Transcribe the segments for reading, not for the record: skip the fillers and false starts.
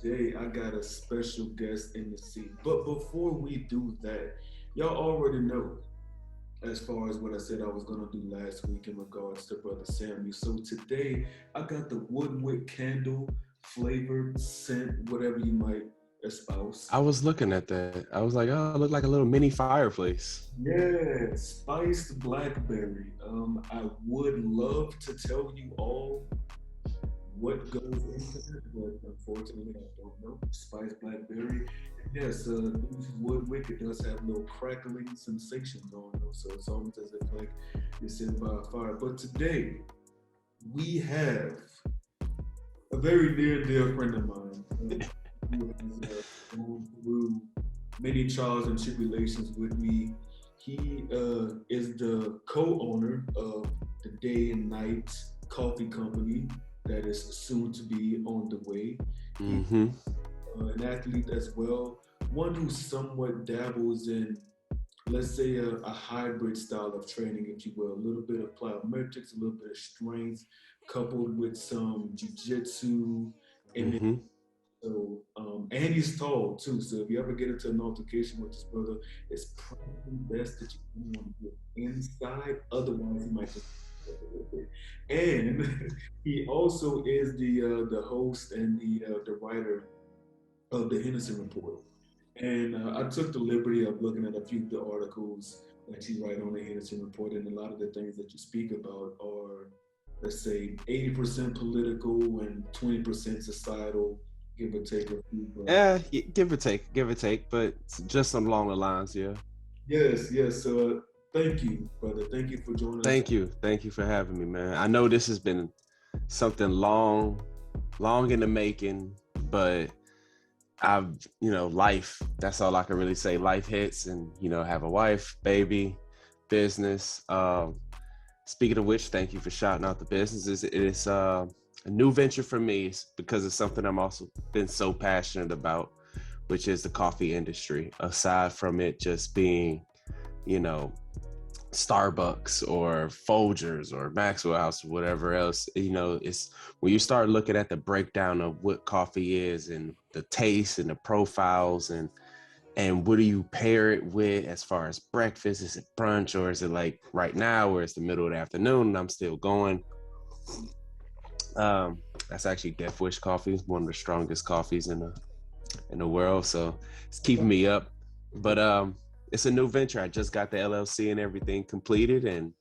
today I got a special guest in the seat. But before we do that, y'all already know as far as what I said I was gonna do last week in regards to Brother Sammy. So today I got the woodwick candle flavored scent, whatever you might espouse. I was looking at that. I was like, oh, it looked like a little mini fireplace. Yeah, spiced blackberry. I would love to tell you all what goes into it, but unfortunately, I don't know. Spiced blackberry. Yes, this woodwick, it does have a little crackling sensation going on, so it's almost as if like you're sitting by a fire. But today, we have a very near dear friend of mine who has gone through many trials and tribulations with me. He is the co-owner of the Day and Night Coffee Company that is soon to be on the way. He's Mm-hmm. an athlete as well, one who somewhat dabbles in, let's say, a hybrid style of training, if you will, a little bit of plyometrics, a little bit of strength, coupled with some jujitsu, and then Mm-hmm. and he's tall too. So if you ever get into an altercation with his brother, it's probably best that you don't want to get inside. Otherwise, he might just a little bit. And he also is the host and the writer of the Henderson Report. And I took the liberty of looking at a few of the articles that you write on the Henderson Report, and a lot of the things that you speak about are, let's say, 80% political and 20% societal, give or take a few. But Yeah, give or take, but just along the lines, yeah. yes, yes. So thank you, brother. Thank you for joining us. Thank you for having me, man. I know this has been something long in the making, but life. That's all I can really say. Life hits, and have a wife, baby, business. Speaking of which, thank you for shouting out the businesses. It is a new venture for me because it's something I'm also been so passionate about, which is the coffee industry. Aside from it just being, you know, Starbucks or Folgers or Maxwell House or whatever else, it's when you start looking at the breakdown of what coffee is and the taste and the profiles and what do you pair it with as far as breakfast? Is it brunch, or is it like right now where it's the middle of the afternoon and I'm still going? That's actually Death Wish coffee, one of the strongest coffees in the world. So it's keeping me up. But it's a new venture. I just got the LLC and everything completed, and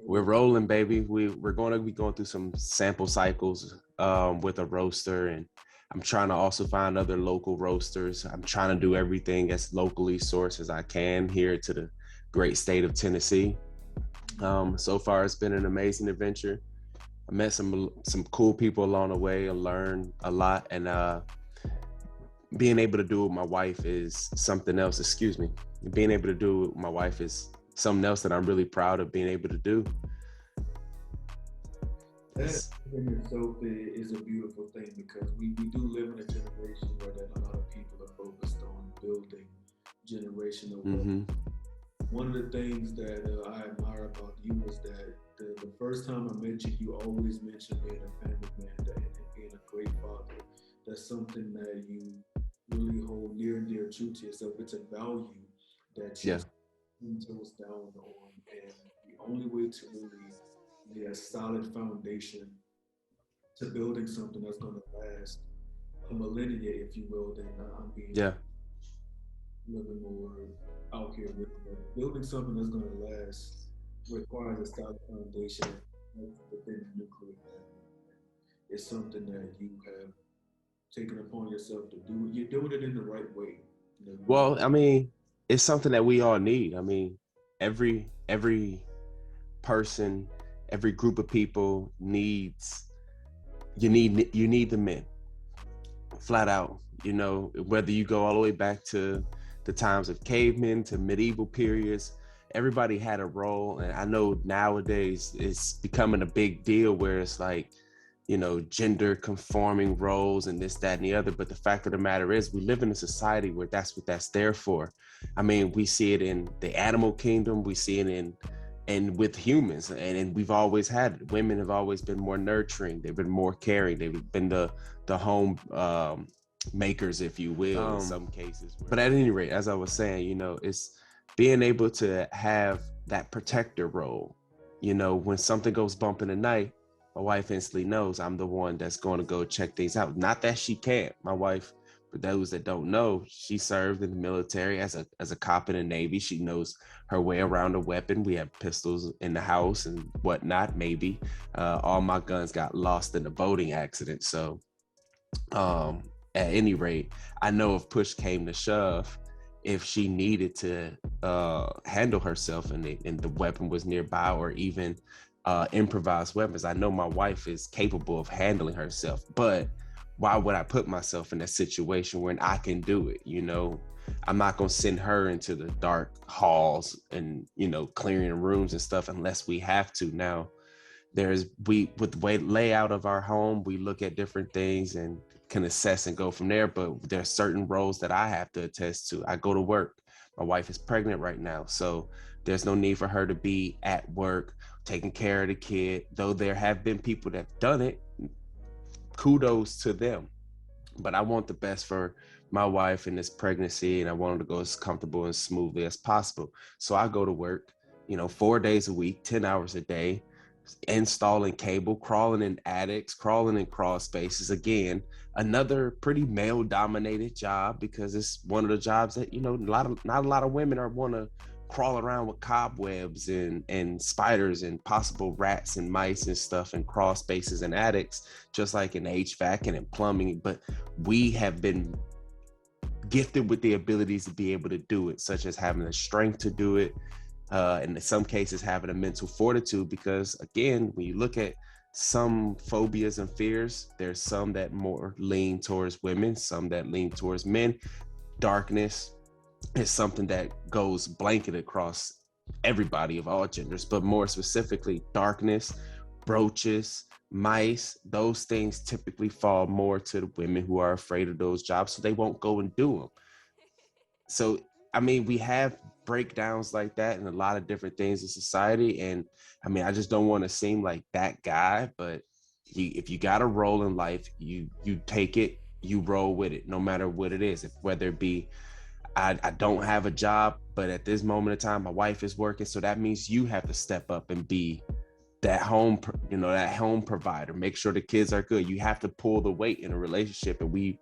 we're rolling, baby. We're going to be going through some sample cycles with a roaster, and I'm trying to also find other local roasters. I'm trying to do everything as locally sourced as I can here to the great state of Tennessee. So far, it's been an amazing adventure. I met some cool people along the way. I learned a lot, and being able to do it with my wife is something else. Excuse me. Being able to do it with my wife is something else that I'm really proud of being able to do. That in itself is a beautiful thing because we do live in a generation where that a lot of people are focused on building generational wealth. Mm-hmm. One of the things that I admire about you is that the first time I met you, you always mentioned being a family man and being a great father. That's something that you really hold near and dear true to yourself. It's a value that you Yeah. toes down on, and the only way to really lay a solid foundation to building something that's going to last a millennia, if you will, then I'm being Yeah. a little bit more out here with it. Building something that's going to last requires a solid foundation within the nuclear family. It's something that you have taken upon yourself to do. You're doing it in the right way. You know, Well, I mean, it's something that we all need. I mean, every person, every group of people needs you need the men, flat out. Whether you go all the way back to the times of cavemen to medieval periods, everybody had a role. And I know nowadays it's becoming a big deal where it's like, gender conforming roles and this, that, and the other. But the fact of the matter is we live in a society where that's what that's there for. I mean, we see it in the animal kingdom, we see it in and with humans, and we've always had it. Women have always been more nurturing, they've been more caring, they've been the the home makers, if you will, in some cases. But at any rate, as I was saying, it's being able to have that protector role. When something goes bump in the night, my wife instantly knows I'm the one that's going to go check things out. Not that she can't. My wife, for those that don't know, she served in the military as a cop in the Navy. She knows her way around a weapon. We have pistols in the house and whatnot. Maybe all my guns got lost in a boating accident. So at any rate, I know if push came to shove, if she needed to handle herself and the weapon was nearby, or even improvised weapons, I know my wife is capable of handling herself. But why would I put myself in a situation when I can do it? I'm not going to send her into the dark halls and, clearing rooms and stuff unless we have to. Now, with the way layout of our home, we look at different things and can assess and go from there. But there's certain roles that I have to attest to. I go to work. My wife is pregnant right now, so there's no need for her to be at work taking care of the kid. Though there have been people that have done it, kudos to them. But I want the best for my wife in this pregnancy, and I want her to go as comfortable and smoothly as possible. So I go to work, 4 days a week, 10 hours a day, installing cable, crawling in attics, crawling in crawl spaces. Again, another pretty male dominated job, because it's one of the jobs that, not a lot of women want to crawl around with cobwebs and spiders and possible rats and mice and stuff in crawl spaces and attics, just like in HVAC and in plumbing. But we have been gifted with the abilities to be able to do it, such as having the strength to do it, and in some cases having a mental fortitude, because again, when you look at some phobias and fears, there's some that more lean towards women, some that lean towards men. Darkness is something that goes blanket across everybody of all genders, but more specifically, darkness, roaches, mice, those things typically fall more to the women who are afraid of those jobs, so they won't go and do them. So, we have breakdowns like that in a lot of different things in society. And I just don't want to seem like that guy, but if you got a role in life, you take it, you roll with it, no matter what it is. Whether it be, I don't have a job, but at this moment in time, my wife is working. So that means you have to step up and be that home, that home provider, make sure the kids are good. You have to pull the weight in a relationship. And we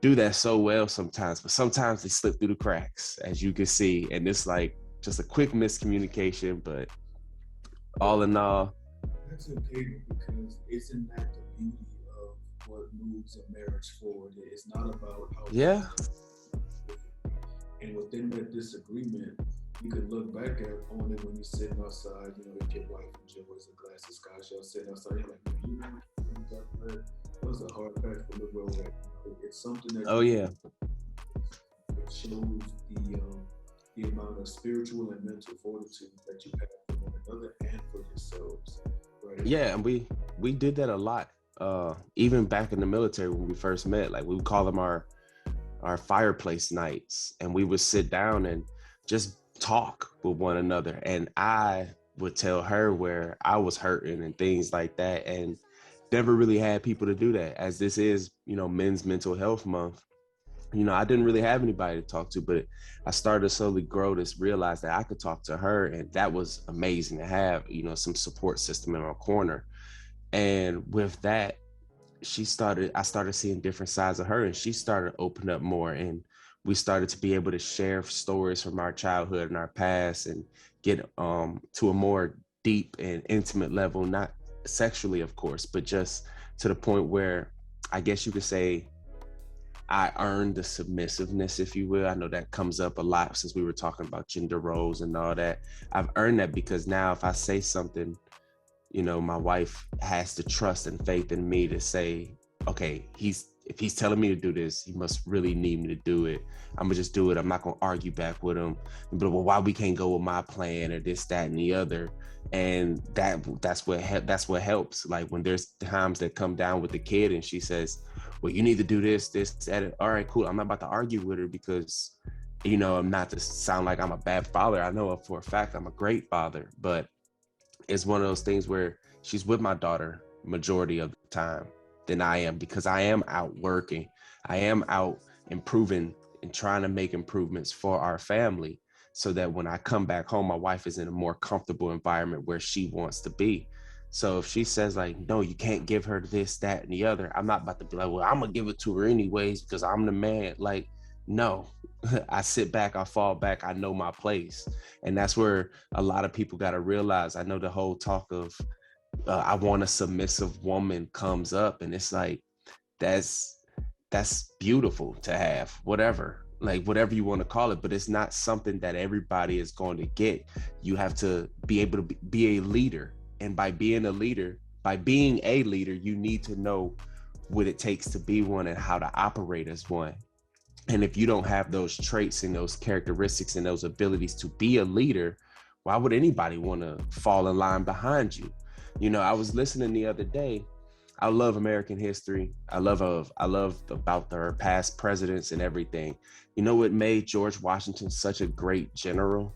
do that so well sometimes, but sometimes they slip through the cracks, as you can see. And it's like just a quick miscommunication, but all in all, that's okay, because isn't that the beauty of what moves a marriage forward? It's not about how. Yeah. And within that disagreement, you can look back on it when you're sitting outside. If your wife enjoys a glass of scotch, y'all sitting outside, you're like, you know, that was a hard fact for the road. It's something that. Oh yeah. It shows the amount of spiritual and mental fortitude that you have for one another and for yourselves. Right? Yeah, and we did that a lot. Even back in the military when we first met, like we would call them our fireplace nights, and we would sit down and just talk with one another. And I would tell her where I was hurting and things like that, and never really had people to do that, as this is, Men's Mental Health Month. I didn't really have anybody to talk to, but I started to slowly grow this, realize that I could talk to her, and that was amazing to have, some support system in our corner. And with that, I started seeing different sides of her, and she started to open up more, and we started to be able to share stories from our childhood and our past, and get to a more deep and intimate level, not sexually, of course, but just to the point where I guess you could say I earned the submissiveness, if you will. I know that comes up a lot since we were talking about gender roles and all that. I've earned that because now if I say something, my wife has the trust and faith in me to say, okay, if he's telling me to do this, he must really need me to do it. I'm gonna just do it. I'm not gonna argue back with him. But why we can't go with my plan or this, that, and the other. And that's what helps. Like when there's times that come down with the kid and she says, well, you need to do this, that. All right, cool. I'm not about to argue with her because, I'm not to sound like I'm a bad father. I know for a fact I'm a great father, but it's one of those things where she's with my daughter majority of the time. than I am, because I am out working. I am out improving and trying to make improvements for our family, so that when I come back home, my wife is in a more comfortable environment where she wants to be. So if she says like, no, you can't give her this, that, and the other, I'm not about to be like, well, I'm gonna give it to her anyways because I'm the man. Like, no. I sit back, I fall back, I know my place. And that's where a lot of people got to realize. I know the whole talk of I want a submissive woman comes up, and it's like, that's beautiful to have, whatever, like whatever you want to call it, but it's not something that everybody is going to get. You have to be able to be a leader, and by being a leader, you need to know what it takes to be one and how to operate as one. And if you don't have those traits and those characteristics and those abilities to be a leader, why would anybody want to fall in line behind you? You know, I was listening the other day. I love American history. I love about their past presidents and everything. You know what made George Washington such a great general?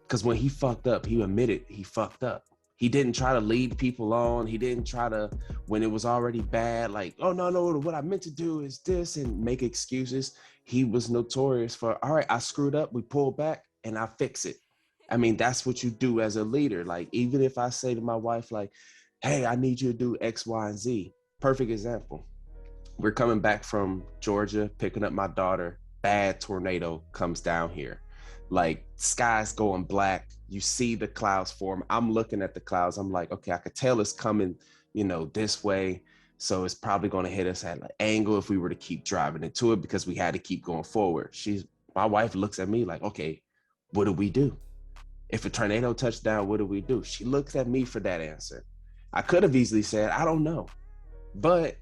Because when he fucked up, he admitted he fucked up. He didn't try to lead people on. He didn't try to, when it was already bad, like, oh, no, what I meant to do is this, and make excuses. He was notorious for, all right, I screwed up. We pull back and I fix it. I mean, that's what you do as a leader. Like, even if I say to my wife, like, hey, I need you to do X, Y, and Z. Perfect example. We're coming back from Georgia, picking up my daughter. Bad tornado comes down here. Like, sky's going black. You see the clouds form. I'm looking at the clouds. I'm like, okay, I could tell it's coming, this way. So it's probably going to hit us at an angle if we were to keep driving into it, because we had to keep going forward. My wife looks at me like, okay, what do we do? If a tornado touched down, what do we do? She looks at me for that answer. I could have easily said, I don't know. But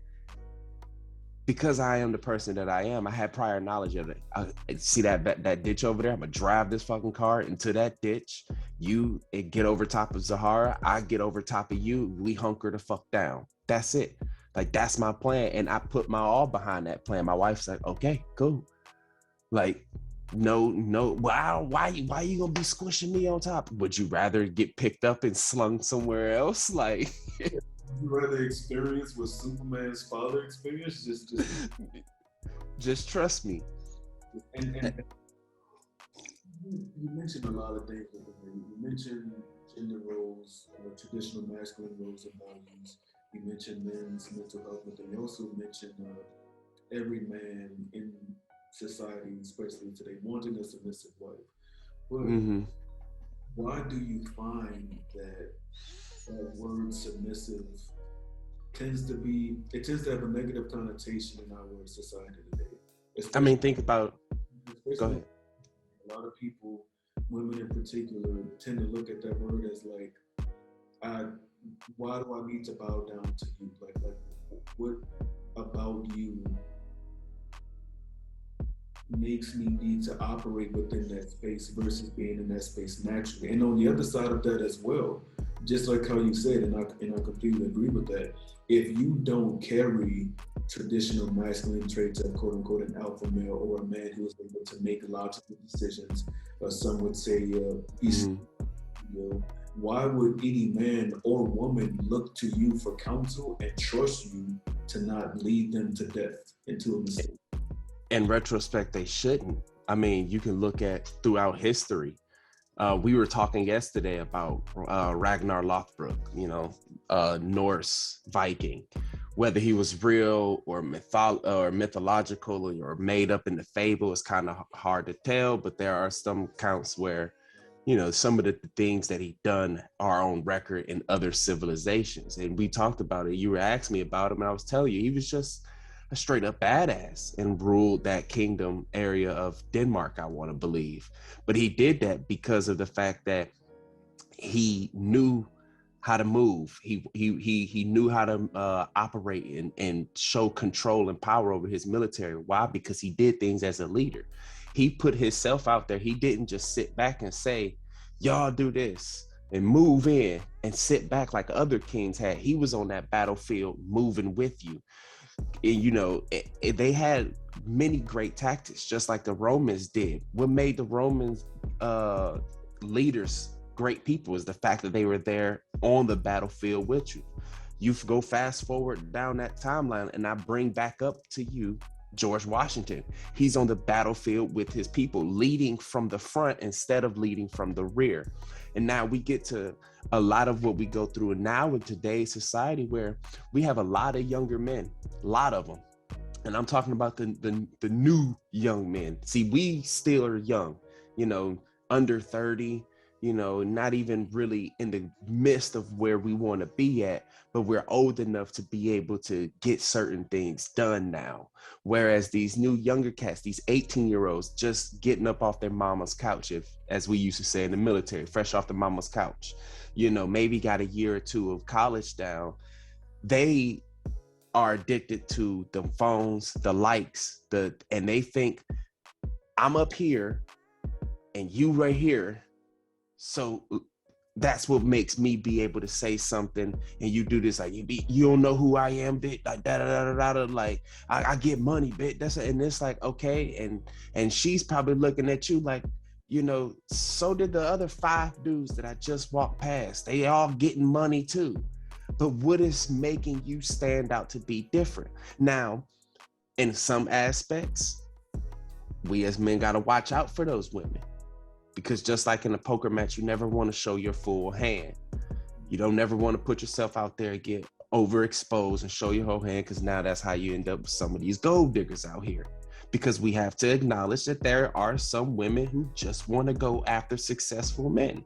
because I am the person that I am, I had prior knowledge of it. I see that ditch over there. I'm gonna drive this fucking car into that ditch. You get over top of Zahara. I get over top of you. We hunker the fuck down. That's it. Like, that's my plan. And I put my all behind that plan. My wife's like, okay, cool. Like, no, wow, why you gonna be squishing me on top? Would you rather get picked up and slung somewhere else? Like, would you rather experience what Superman's father experienced? Just trust me. And you mentioned a lot of things. You mentioned gender roles, traditional masculine roles and values. You mentioned men's mental health, but then you also mentioned every man in society, especially today, wanting a submissive wife. But why do you find that word submissive tends to have a negative connotation in our society today? I mean, think about, go ahead. A lot of people, women in particular, tend to look at that word as like, why do I need to bow down to you? Like what about you makes me need to operate within that space versus being in that space naturally? And on the other side of that as well, just like how you said, and I completely agree with that, if you don't carry traditional masculine traits of quote unquote an alpha male, or a man who is able to make logical decisions, some would say why would any man or woman look to you for counsel and trust you to not lead them to death into a mistake? In retrospect, they shouldn't. I mean, you can look at throughout history. We were talking yesterday about Ragnar Lothbrok, Norse Viking, whether he was real or mythological or made up in the fable is kind of hard to tell, but there are some accounts where, some of the things that he done are on record in other civilizations. And we talked about it. You were asking me about him, and I was telling you, he was just a straight up badass and ruled that kingdom area of Denmark, I want to believe. But he did that because of the fact that he knew how to move. He knew how to operate and show control and power over his military. Why? Because he did things as a leader. He put himself out there. He didn't just sit back and say, y'all do this and move in and sit back like other kings had. He was on that battlefield moving with you. And, they had many great tactics, just like the Romans did. What made the Romans leaders great people is the fact that they were there on the battlefield with you. You go fast forward down that timeline, and I bring back up to you George Washington. He's on the battlefield with his people, leading from the front instead of leading from the rear. And now we get to a lot of what we go through now in today's society, where we have a lot of younger men, a lot of them. And I'm talking about the new young men. See, we still are young, you know, under 30, you know, not even really in the midst of where we want to be at, but we're old enough to be able to get certain things done now. Whereas these new younger cats, these 18-year-olds just getting up off their mama's couch, if as we used to say in the military, fresh off the mama's couch, you know, maybe got a year or two of college down, they are addicted to the phones, the likes, and they think I'm up here and you right here. So that's what makes me be able to say something, and you do this like you don't know who I am, bitch. Like da da da da da. Like I get money, bitch. And it's like okay, and she's probably looking at you like, you know, so did the other 5 dudes that I just walked past. They all getting money too. But what is making you stand out to be different? Now, in some aspects, we as men got to watch out for those women, because just like in a poker match, you never want to show your full hand. You don't never want to put yourself out there and get overexposed and show your whole hand, because now that's how you end up with some of these gold diggers out here. Because we have to acknowledge that there are some women who just want to go after successful men.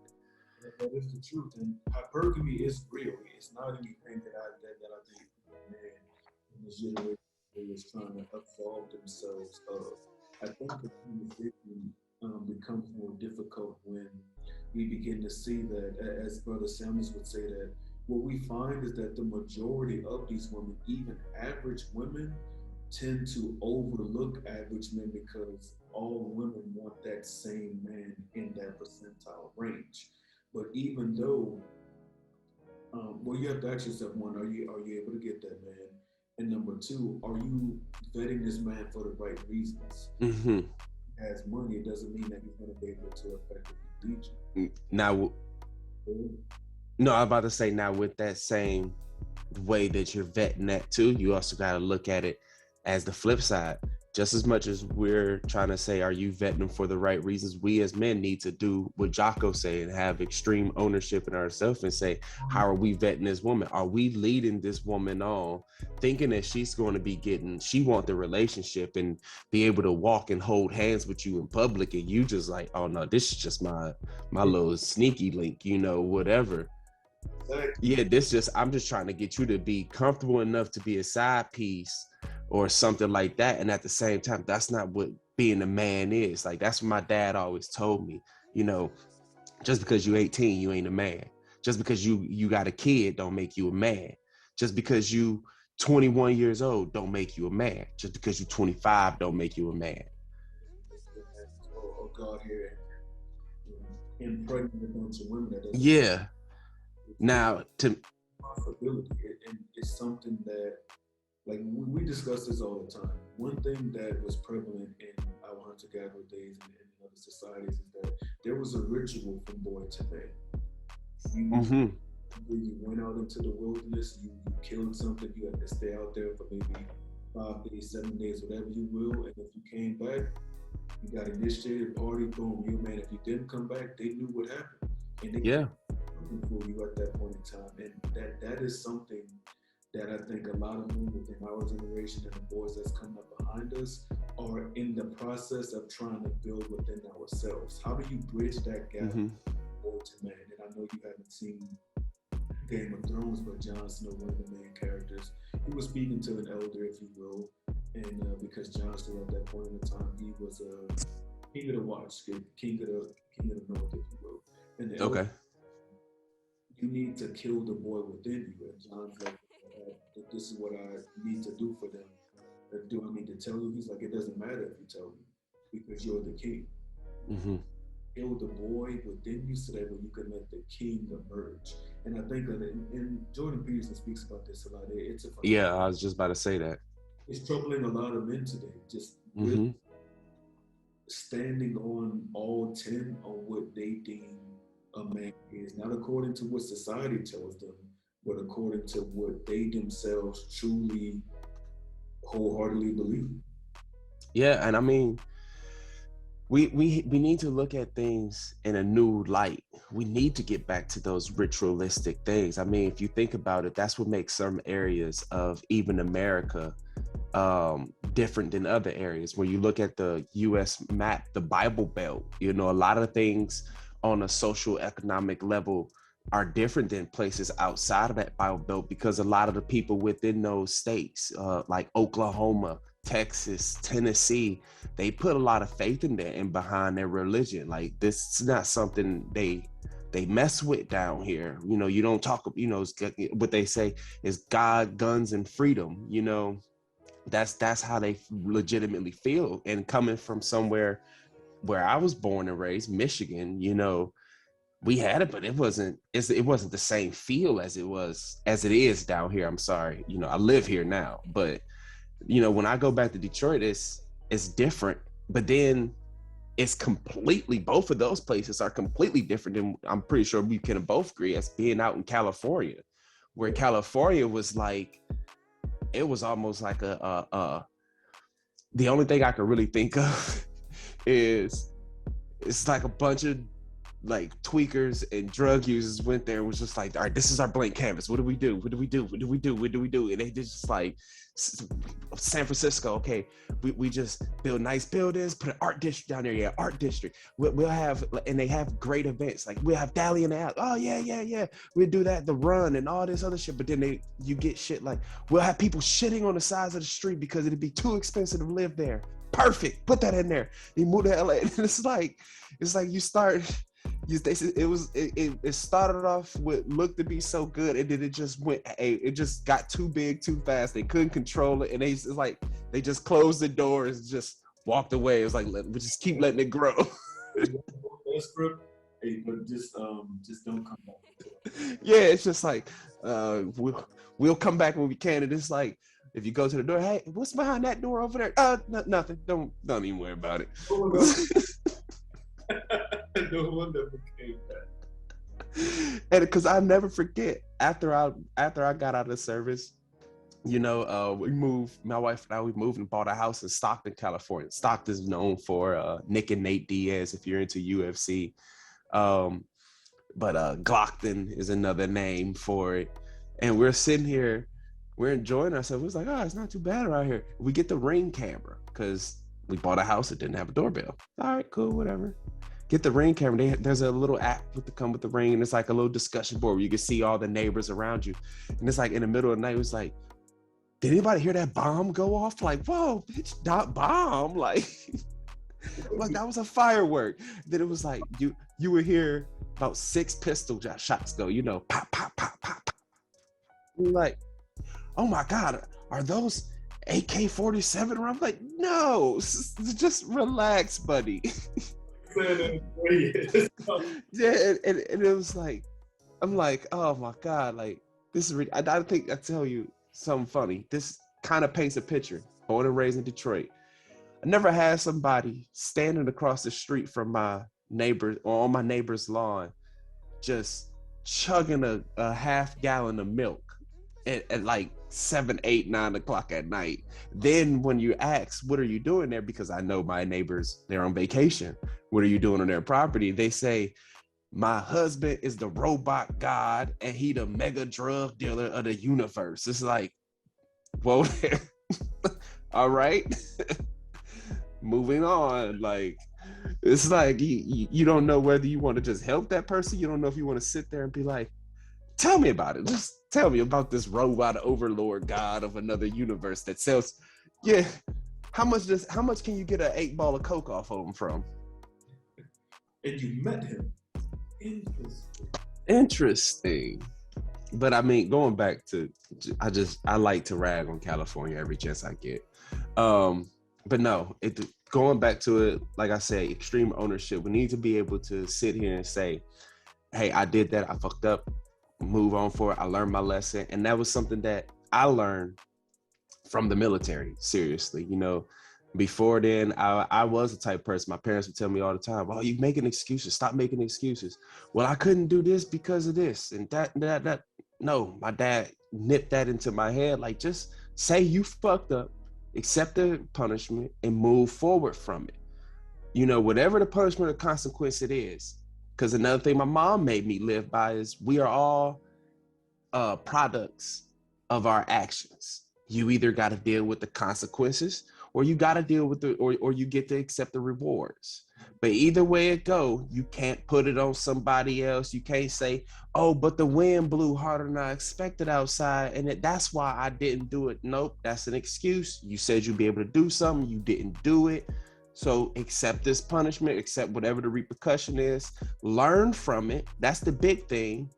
That is the truth, and hypergamy is real. It's not anything that I think man in this generation is trying to absolve themselves of. I think the conversation becomes more difficult when we begin to see that, as Brother Samuels would say, that what we find is that the majority of these women, even average women, tend to overlook average men because all women want that same man in that percentile range. But even though, well, you have to ask yourself, one, are you able to get that man? And number two, are you vetting this man for the right reasons? Mm-hmm. Has money, it doesn't mean that he's going to be able to effectively lead you. Now, no, I'm about to say, now with that same way that you're vetting that too, you also got to look at it as the flip side. Just as much as we're trying to say, are you vetting them for the right reasons? We as men need to do what Jocko say and have extreme ownership in ourselves and say, how are we vetting this woman? Are we leading this woman on thinking that she's going to be she want the relationship and be able to walk and hold hands with you in public, and you just like, oh no, this is just my little sneaky link, you know, whatever. Yeah, I'm just trying to get you to be comfortable enough to be a side piece or something like that. And at the same time, that's not what being a man is. Like, that's what my dad always told me, you know, just because you're 18, you ain't a man. Just because you got a kid don't make you a man. Just because you 21 years old don't make you a man. Just because you're 25 don't make you a man. Or God here impregnate a bunch of women, that doesn't. Yeah. Now, to possibility, and it's something that, like, we discuss this all the time. One thing that was prevalent in our hunter-gatherer days and in other societies is that there was a ritual from boy to man. You went out into the wilderness, you killed something, you had to stay out there for maybe 5 days, 7 days, whatever you will. And if you came back, you got initiated, party, boom, you man. If you didn't come back, they knew what happened. And they looking for you at that point in time. And that is something that I think a lot of men within our generation and the boys that's coming up behind us are in the process of trying to build within ourselves. How do you bridge that gap boy to man? And I know you haven't seen Game of Thrones, but Jon Snow, one of the main characters, he was speaking to an elder, if you will, and because Jon Snow at that point in the time, he was king of the Watch, king of the North, if you will. And the elder, you need to kill the boy within you. And Jon's like, this is what I need to do for them. Do I need to tell you? He's like, it doesn't matter if you tell me, because you're the king. Kill the boy within you so that way you can let the king emerge. And I think that, and Jordan Peterson speaks about this a lot. I was just about to say that. It's troubling a lot of men today. Just really standing on all 10 on what they deem a man is, not according to what society tells them, but according to what they themselves truly wholeheartedly believe. Yeah, and I mean, we need to look at things in a new light. We need to get back to those ritualistic things. I mean, if you think about it, that's what makes some areas of even America different than other areas. When you look at the US map, the Bible Belt, you know, a lot of things on a social economic level are different than places outside of that Bible Belt, because a lot of the people within those states, like Oklahoma, Texas, Tennessee, they put a lot of faith in that and behind their religion. Like, this is not something they mess with down here. You know, you don't talk, you know, what they say is God, guns, and freedom. You know, that's how they legitimately feel. And coming from somewhere where I was born and raised, Michigan, you know, we had it, but it wasn't the same feel as it is down here. I'm sorry, you know, I live here now, but you know, when I go back to Detroit, it's different. But then it's completely, both of those places are completely different. And I'm pretty sure we can both agree as being out in California, where California was like, it was almost like the only thing I could really think of is it's like a bunch of like tweakers and drug users went there and was just like, all right, this is our blank canvas. What do we do? What do we do? What do we do? What do we do? And they just like, San Francisco, okay, we just build nice buildings, put an art district down there. Yeah, art district. We'll have, and they have great events. Like we'll have Dally in the Alley. Oh yeah. We'll do that, the run and all this other shit. But then you get shit like, we'll have people shitting on the sides of the street because it'd be too expensive to live there. Perfect. Put that in there. They move to LA. And it's like you start. It started off with looked to be so good, and then it just got too big too fast. They couldn't control it, and they just closed the doors and just walked away. It was like, we just keep letting it grow. Hey, but just don't come back. Yeah, it's just like we'll come back when we can, and it's like, if you go to the door, hey, what's behind that door over there? Nothing. Don't even worry about it. No one ever came back. And because I never forget, after I got out of the service, you know, my wife and I, we moved and bought a house in Stockton, California. Stockton is known for Nick and Nate Diaz, if you're into UFC. But Glockton is another name for it. And we're sitting here, we're enjoying ourselves. It was like, oh, it's not too bad around here. We get the Ring camera because we bought a house that didn't have a doorbell. All right, cool, whatever. Get the Ring camera. There's a little app come with the Ring, and it's like a little discussion board where you can see all the neighbors around you. And it's like in the middle of the night, it was like, did anybody hear that bomb go off? Like, whoa, bitch, not bomb. Like that was a firework. Then it was like you would hear about 6 pistol shots go, you know, pop, pop, pop, pop, pop. You're like, oh my God, are those AK-47? I'm like, no, just relax, buddy. Yeah, and it was like, I'm like, oh my God, like this is, I think I tell you something funny. This kind of paints a picture. Born and raised in Detroit, I never had somebody standing across the street from my neighbor or on my neighbor's lawn, just chugging a half gallon of milk at like 7, 8, 9 o'clock at night. Then when you ask, what are you doing there? Because I know my neighbors, they're on vacation. What are you doing on their property? They say, my husband is the robot god and he the mega drug dealer of the universe. It's like, well, all right. Moving on. Like, it's like, you don't know whether you want to just help that person. You don't know if you want to sit there and be like, tell me about it. Just tell me about this robot overlord god of another universe that sells. Yeah. How much can you get an 8 ball of coke off of him from? And you met him. Interesting. But I mean, going back to, I like to rag on California every chance I get. But no, going back to it, like I say, extreme ownership. We need to be able to sit here and say, hey, I did that. I fucked up. Move on for it. I learned my lesson. And that was something that I learned from the military. Seriously, you know, before then, I was the type of person, my parents would tell me all the time, oh, you're making excuses. Stop making excuses. Well, I couldn't do this because of this and that. No, my dad nipped that into my head. Like, just say you fucked up, accept the punishment, and move forward from it. Whatever the punishment or consequence it is. Because another thing my mom made me live by is we are all products of our actions. You either got to deal with the consequences, or you got to deal with or you get to accept the rewards. But either way it go, you can't put it on somebody else. You can't say, oh, but the wind blew harder than I expected outside, and that's why I didn't do it. Nope, that's an excuse. You said you'd be able to do something, you didn't do it. So accept this punishment, accept whatever the repercussion is, learn from it. That's the big thing.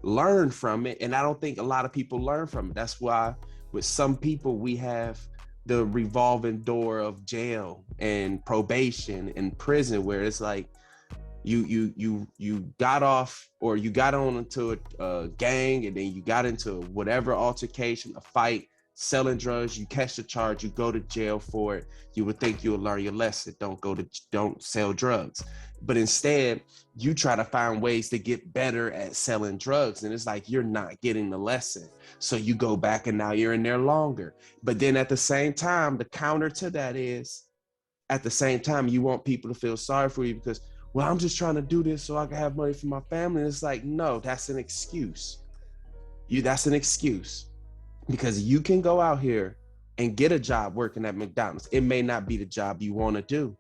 Learn from it. And I don't think a lot of people learn from it. That's why with some people we have the revolving door of jail and probation and prison, where it's like you got off, or you got on into a gang, and then you got into whatever altercation, a fight, selling drugs, you catch the charge, you go to jail for it. You would think you'll learn your lesson. Don't sell drugs. But instead, you try to find ways to get better at selling drugs. And it's like, you're not getting the lesson. So you go back and now you're in there longer. But then at the same time, the counter to that is, at the same time, you want people to feel sorry for you because, well, I'm just trying to do this so I can have money for my family. And it's like, no, that's an excuse. That's an excuse. Because you can go out here and get a job working at McDonald's. It may not be the job you want to do,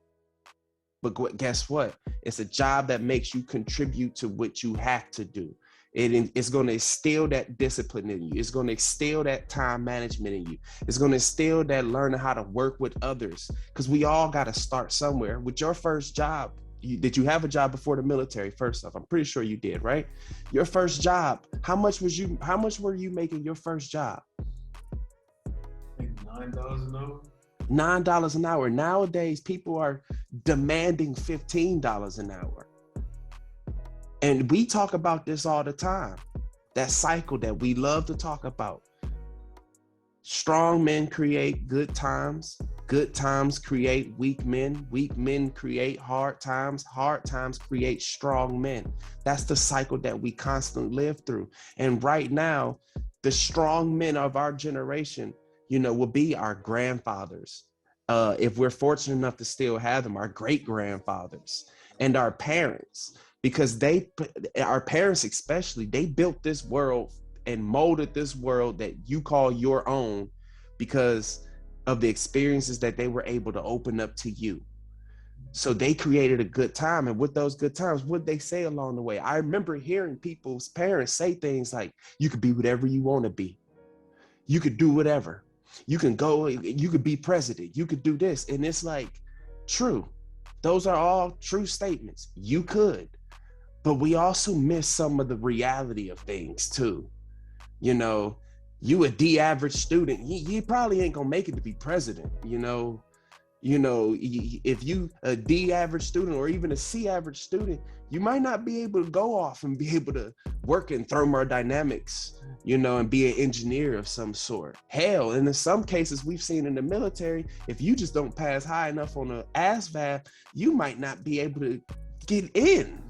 but guess what? It's a job that makes you contribute to what you have to do. It's going to instill that discipline in you. It's going to instill that time management in you. It's going to instill that learning how to work with others, because we all got to start somewhere. With your first job, did you have a job before the military? First off, I'm pretty sure you did, right? Your first job, how much were you making your first job? $9 an hour. $9 an hour. Nowadays, people are demanding $15 an hour. And we talk about this all the time. That cycle that we love to talk about. Strong men create good times. Good times create weak men. Weak men create hard times. Hard times create strong men. That's the cycle that we constantly live through. And right now, the strong men of our generation, will be our grandfathers. If we're fortunate enough to still have them, our great grandfathers and our parents, because our parents especially, they built this world and molded this world that you call your own because of the experiences that they were able to open up to you. So they created a good time. And with those good times, what they say along the way? I remember hearing people's parents say things like, you could be whatever you want to be. You could do whatever. You can go, you could be president. You could do this. And it's like, true. Those are all true statements. You could. But we also miss some of the reality of things too. You a D average student, you probably ain't gonna make it to be president. If you a D average student or even a C average student, you might not be able to go off and be able to work in thermodynamics, and be an engineer of some sort. Hell, and in some cases we've seen in the military, if you just don't pass high enough on the ASVAB, you might not be able to get in.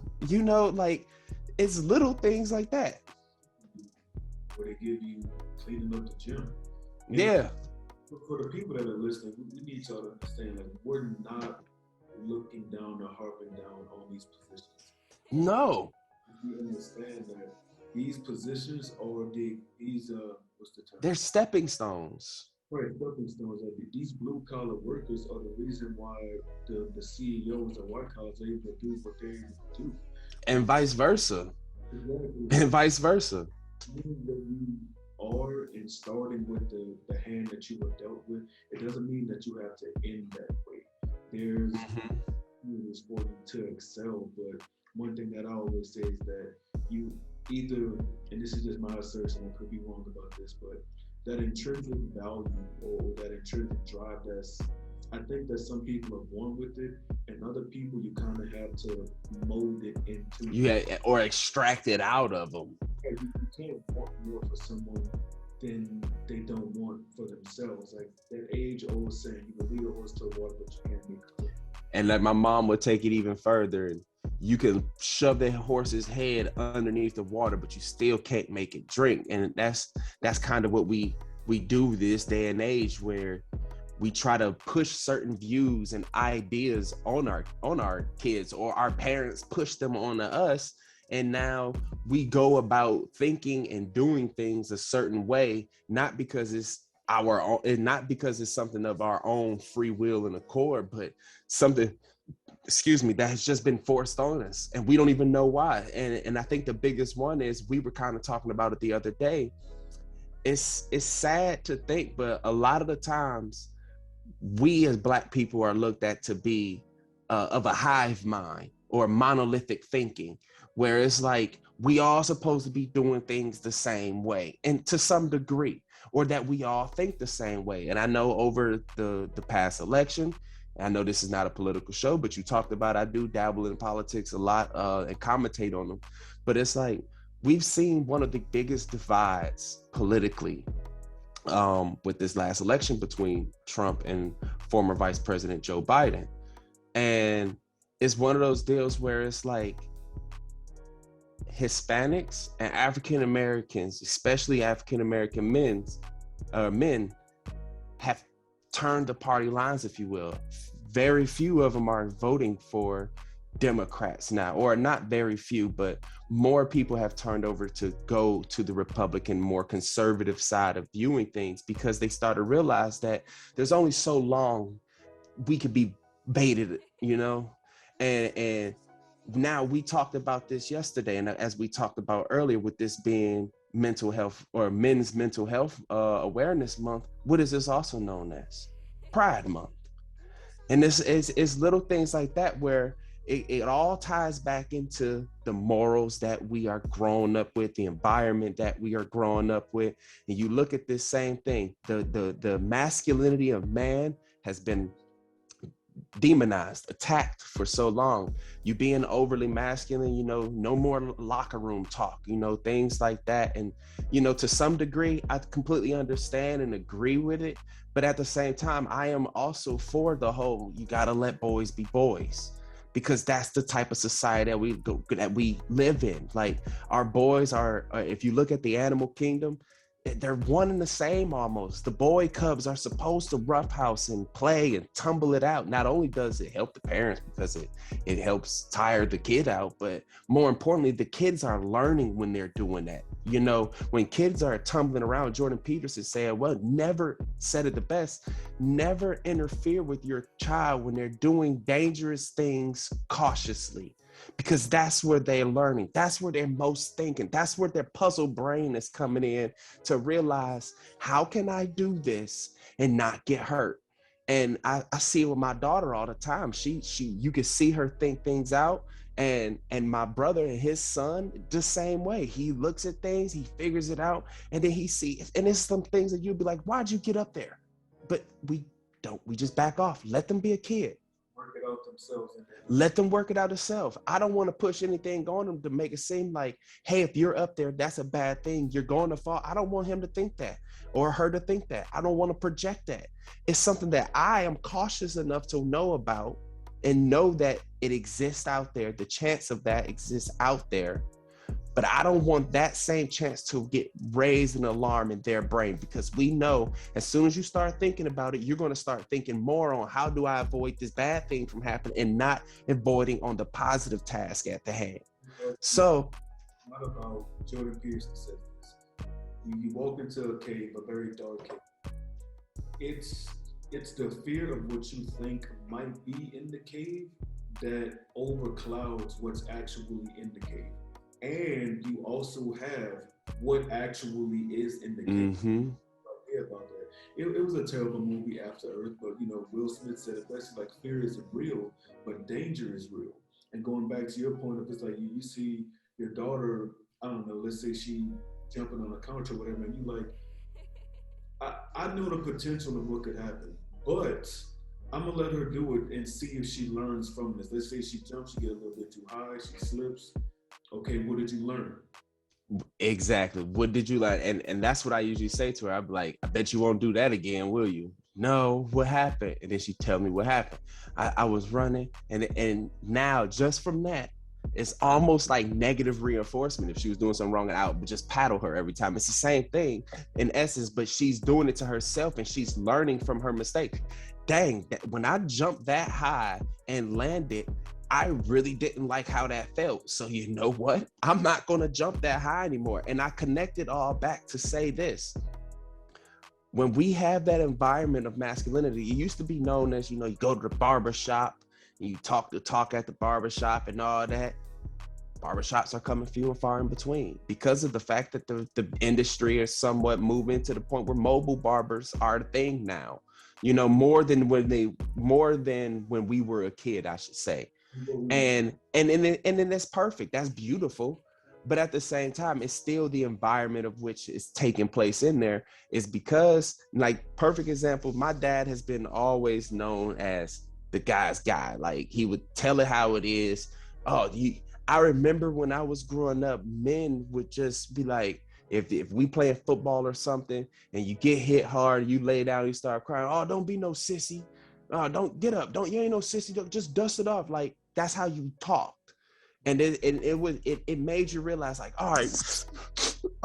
It's little things like that. Where they give you cleaning up the gym. And yeah. For the people that are listening, we need y'all to understand, we're not looking down or harping down on these positions. No. We understand that these positions are these what's the term? They're stepping stones. Right, stepping stones. These blue collar workers are the reason why the CEOs and white collars are able to do what they're able to do. And vice versa. Exactly. And vice versa. Meaning that you are, and starting with the hand that you were dealt with, it doesn't mean that you have to end that way. There's opportunities for you to excel, but one thing that I always say is that you either, and this is just my assertion, I could be wrong about this, but that intrinsic value or that intrinsic drive, I think that some people are born with it, and other people you kind of have to mold it into. Or extract it out of them. You can't want more for someone than they don't want for themselves. Like that age-old saying, you can lead a horse to water, but you can't make it. And like my mom would take it even further. And you can shove the horse's head underneath the water, but you still can't make it drink. And that's kind of what we do this day and age, where we try to push certain views and ideas on our kids, or our parents push them on us. And now we go about thinking and doing things a certain way, not because it's our own, and not because it's something of our own free will and accord, but something, that has just been forced on us, and we don't even know why. And I think the biggest one is, we were kind of talking about it the other day. It's sad to think, but a lot of the times we as Black people are looked at to be of a hive mind or monolithic thinking, where it's like we all supposed to be doing things the same way, and to some degree, or that we all think the same way. And I know over the past election, I know this is not a political show, but you talked about, I do dabble in politics a lot and commentate on them. But it's like, we've seen one of the biggest divides politically with this last election between Trump and former Vice President Joe Biden. And it's one of those deals where it's like, Hispanics and African Americans, especially African American men, have turned the party lines, if you will. Very few of them are voting for Democrats now, or not very few, but more people have turned over to go to the Republican, more conservative side of viewing things, because they start to realize that there's only so long we could be baited, and now we talked about this yesterday, and as we talked about earlier, with this being mental health, or Men's Mental Health Awareness Month, what is this also known as? Pride Month. And this is little things like that, where it all ties back into the morals that we are growing up with, the environment that we are growing up with. And you look at this same thing, the masculinity of man has been demonized, attacked for so long. You being overly masculine, no more locker room talk, things like that. And, to some degree, I completely understand and agree with it. But at the same time, I am also for the whole, you got to let boys be boys, because that's the type of society that we live in. Like, our boys are, if you look at the animal kingdom, they're one and the same almost. The boy cubs are supposed to roughhouse and play and tumble it out. Not only does it help the parents because it helps tire the kid out, but more importantly, the kids are learning when they're doing that. When kids are tumbling around, Jordan Peterson said, never said it the best, never interfere with your child when they're doing dangerous things cautiously. Because that's where they're learning. That's where they're most thinking. That's where their puzzle brain is coming in, to realize, how can I do this and not get hurt? And I see it with my daughter all the time. She you can see her think things out. And my brother and his son, the same way. He looks at things, he figures it out, and then he sees, and it's some things that you'd be like, why'd you get up there? But we just back off. Let them be a kid. Work it out themselves. Let them work it out themselves. I don't want to push anything on them to make it seem like, hey, if you're up there, that's a bad thing. You're going to fall. I don't want him to think that, or her to think that. I don't want to project that. It's something that I am cautious enough to know about, and know that it exists out there. The chance of that exists out there. But I don't want that same chance to get raised an alarm in their brain, because we know as soon as you start thinking about it, you're going to start thinking more on, how do I avoid this bad thing from happening, and not avoiding on the positive task at the hand. So, what about Jordan Peterson said this? You walk into a cave, a very dark cave. It's the fear of what you think might be in the cave that overclouds what's actually in the cave. And you also have what actually is in the cave. mm-hmm. About that. It was a terrible movie, After Earth, but Will Smith said it best, like, fear isn't real, but danger is real. And going back to your point of, it's like you see your daughter, I don't know, let's say she jumping on a couch or whatever, and you like, I know the potential of what could happen, but I'm gonna let her do it and see if she learns from this. Let's say she jumps, she get a little bit too high, she slips. Okay, what did you learn? Exactly. What did you learn? And that's what I usually say to her. I'm like, I bet you won't do that again, will you? No, what happened? And then she tell me what happened. I was running, and now just from that, It's almost like negative reinforcement. If she was doing something wrong, and I would just paddle her every time. It's the same thing in essence, but she's doing it to herself and she's learning from her mistake. Dang, when I jumped that high and landed, I really didn't like how that felt. So you know what? I'm not going to jump that high anymore. And I connected all back to say this. When we have that environment of masculinity, it used to be known as, you go to the barber shop and you talk the talk at the barber shop and all that. Barbershops are coming few and far in between because of the fact that the industry is somewhat moving to the point where mobile barbers are the thing now. More than when we were a kid, I should say. And then that's perfect. That's beautiful. But at the same time, it's still the environment of which is taking place in there is because, like, perfect example, my dad has been always known as the guy's guy. Like, he would tell it how it is. I remember when I was growing up, men would just be like, if we playing football or something and you get hit hard, you lay down, you start crying, oh, don't be no sissy. Don't get up. You ain't no sissy. Don't, just dust it off. Like, that's how you talked. And it made you realize, like, all right,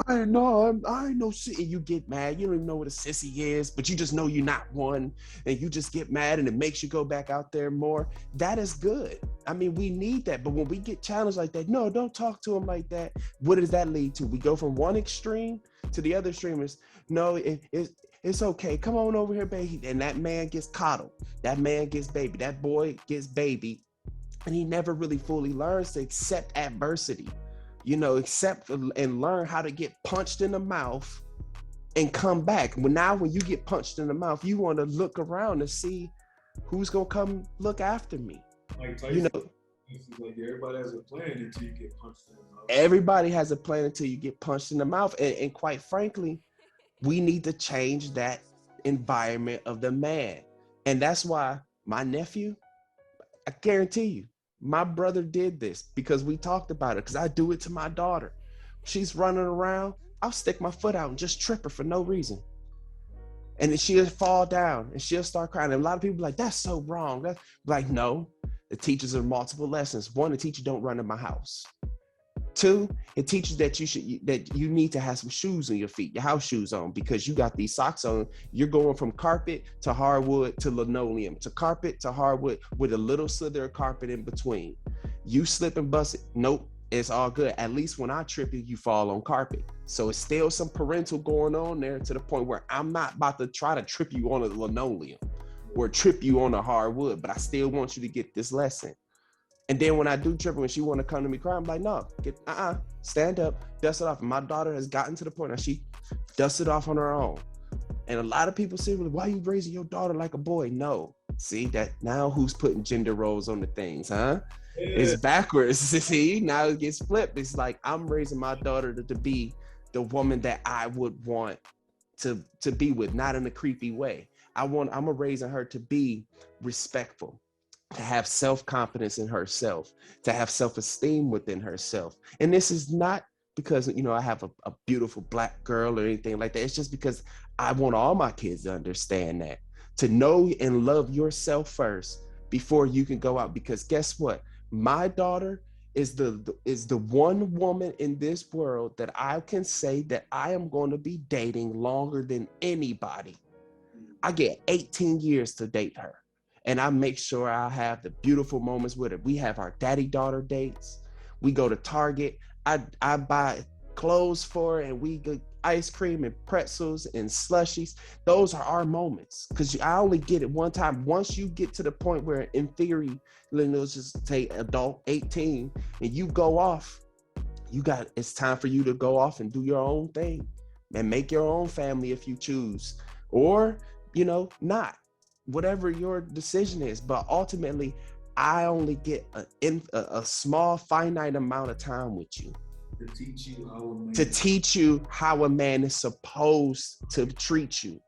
I ain't no sissy. You get mad. You don't even know what a sissy is, but you just know you're not one, and you just get mad, and it makes you go back out there more. That is good. I mean, we need that. But when we get challenged like that, no, don't talk to him like that. What does that lead to? We go from one extreme to the other extreme. No, it's okay. Come on over here, baby. And that man gets coddled. That man gets baby. That boy gets baby. And he never really fully learns to accept adversity, accept and learn how to get punched in the mouth and come back. Now, when you get punched in the mouth, you want to look around to see who's going to come look after me. Like Tyson, like everybody has a plan until you get punched in the mouth. Everybody has a plan until you get punched in the mouth. And quite frankly, we need to change that environment of the man. And that's why my nephew, I guarantee you, my brother did this because we talked about it, because I do it to my daughter. She's running around, I'll stick my foot out and just trip her for no reason. And then she'll fall down and she'll start crying. And a lot of people are like, that's so wrong. That's like, no, it teaches her multiple lessons. One, it teaches you don't run in my house. Two, it teaches that you need to have some shoes on your feet, your house shoes on, because you got these socks on. You're going from carpet to hardwood to linoleum to carpet to hardwood with a little slither of carpet in between. You slip and bust it. Nope, it's all good. At least when I trip you fall on carpet. So it's still some parental going on there to the point where I'm not about to try to trip you on a linoleum or trip you on a hardwood, but I still want you to get this lesson. And then when I do trip, when she want to come to me crying, I'm like, no, stand up, dust it off. And my daughter has gotten to the point where she dusts it off on her own. And a lot of people say, well, why are you raising your daughter like a boy? No. See, that now who's putting gender roles on the things, huh? Yeah. It's backwards. See, now it gets flipped. It's like, I'm raising my daughter to be the woman that I would want to be with, not in a creepy way. I'm raising her to be respectful, to have self-confidence in herself, to have self-esteem within herself. And this is not because, I have a beautiful Black girl or anything like that. It's just because I want all my kids to understand that, to know and love yourself first before you can go out. Because guess what? My daughter is the one woman in this world that I can say that I am going to be dating longer than anybody. I get 18 years to date her. And I make sure I have the beautiful moments with her. We have our daddy-daughter dates. We go to Target. I buy clothes for her, and we get ice cream and pretzels and slushies. Those are our moments, because I only get it one time. Once you get to the point where, in theory, let's just take adult 18, and you go off, it's time for you to go off and do your own thing and make your own family if you choose, or, not. Whatever your decision is, but ultimately, I only get a small, finite amount of time with you to teach you how a man is supposed to treat you.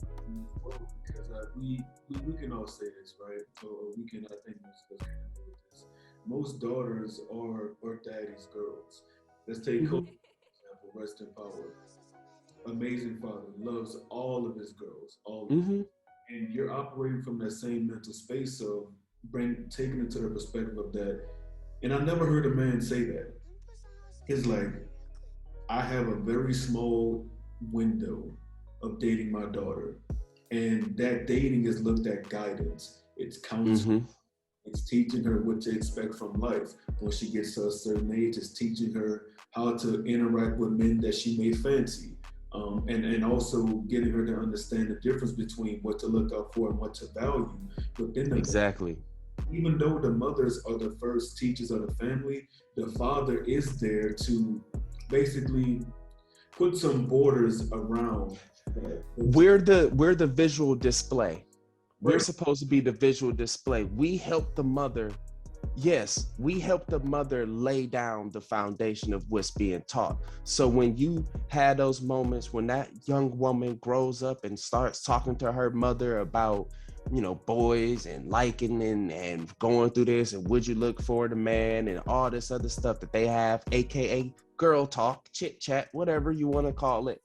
Because we can all say this, right? Or we can, I think most of us can agree with this. Most daughters are daddy's girls. Let's take Kobe, for example, rest in power. Amazing father, loves all of his girls, all of them. And you're operating from that same mental space of taking it to the perspective of that And I never heard a man say that. It's like, I have a very small window of dating my daughter. And that dating is looked at guidance. It's counsel. Mm-hmm. It's teaching her what to expect from life. When she gets to a certain age, it's teaching her how to interact with men that she may fancy. And also getting her to understand the difference between what to look out for and what to value within the Exactly. even though the mothers are the first teachers of the family, the father is there to basically put some borders around that. We're the visual display. We're Right. supposed to be the visual display. We help the mother. Yes, we help the mother lay down the foundation of what's being taught. So when you had those moments when that young woman grows up and starts talking to her mother about, boys and liking and going through this and would you look for the man and all this other stuff that they have, aka girl talk, chit chat, whatever you want to call it.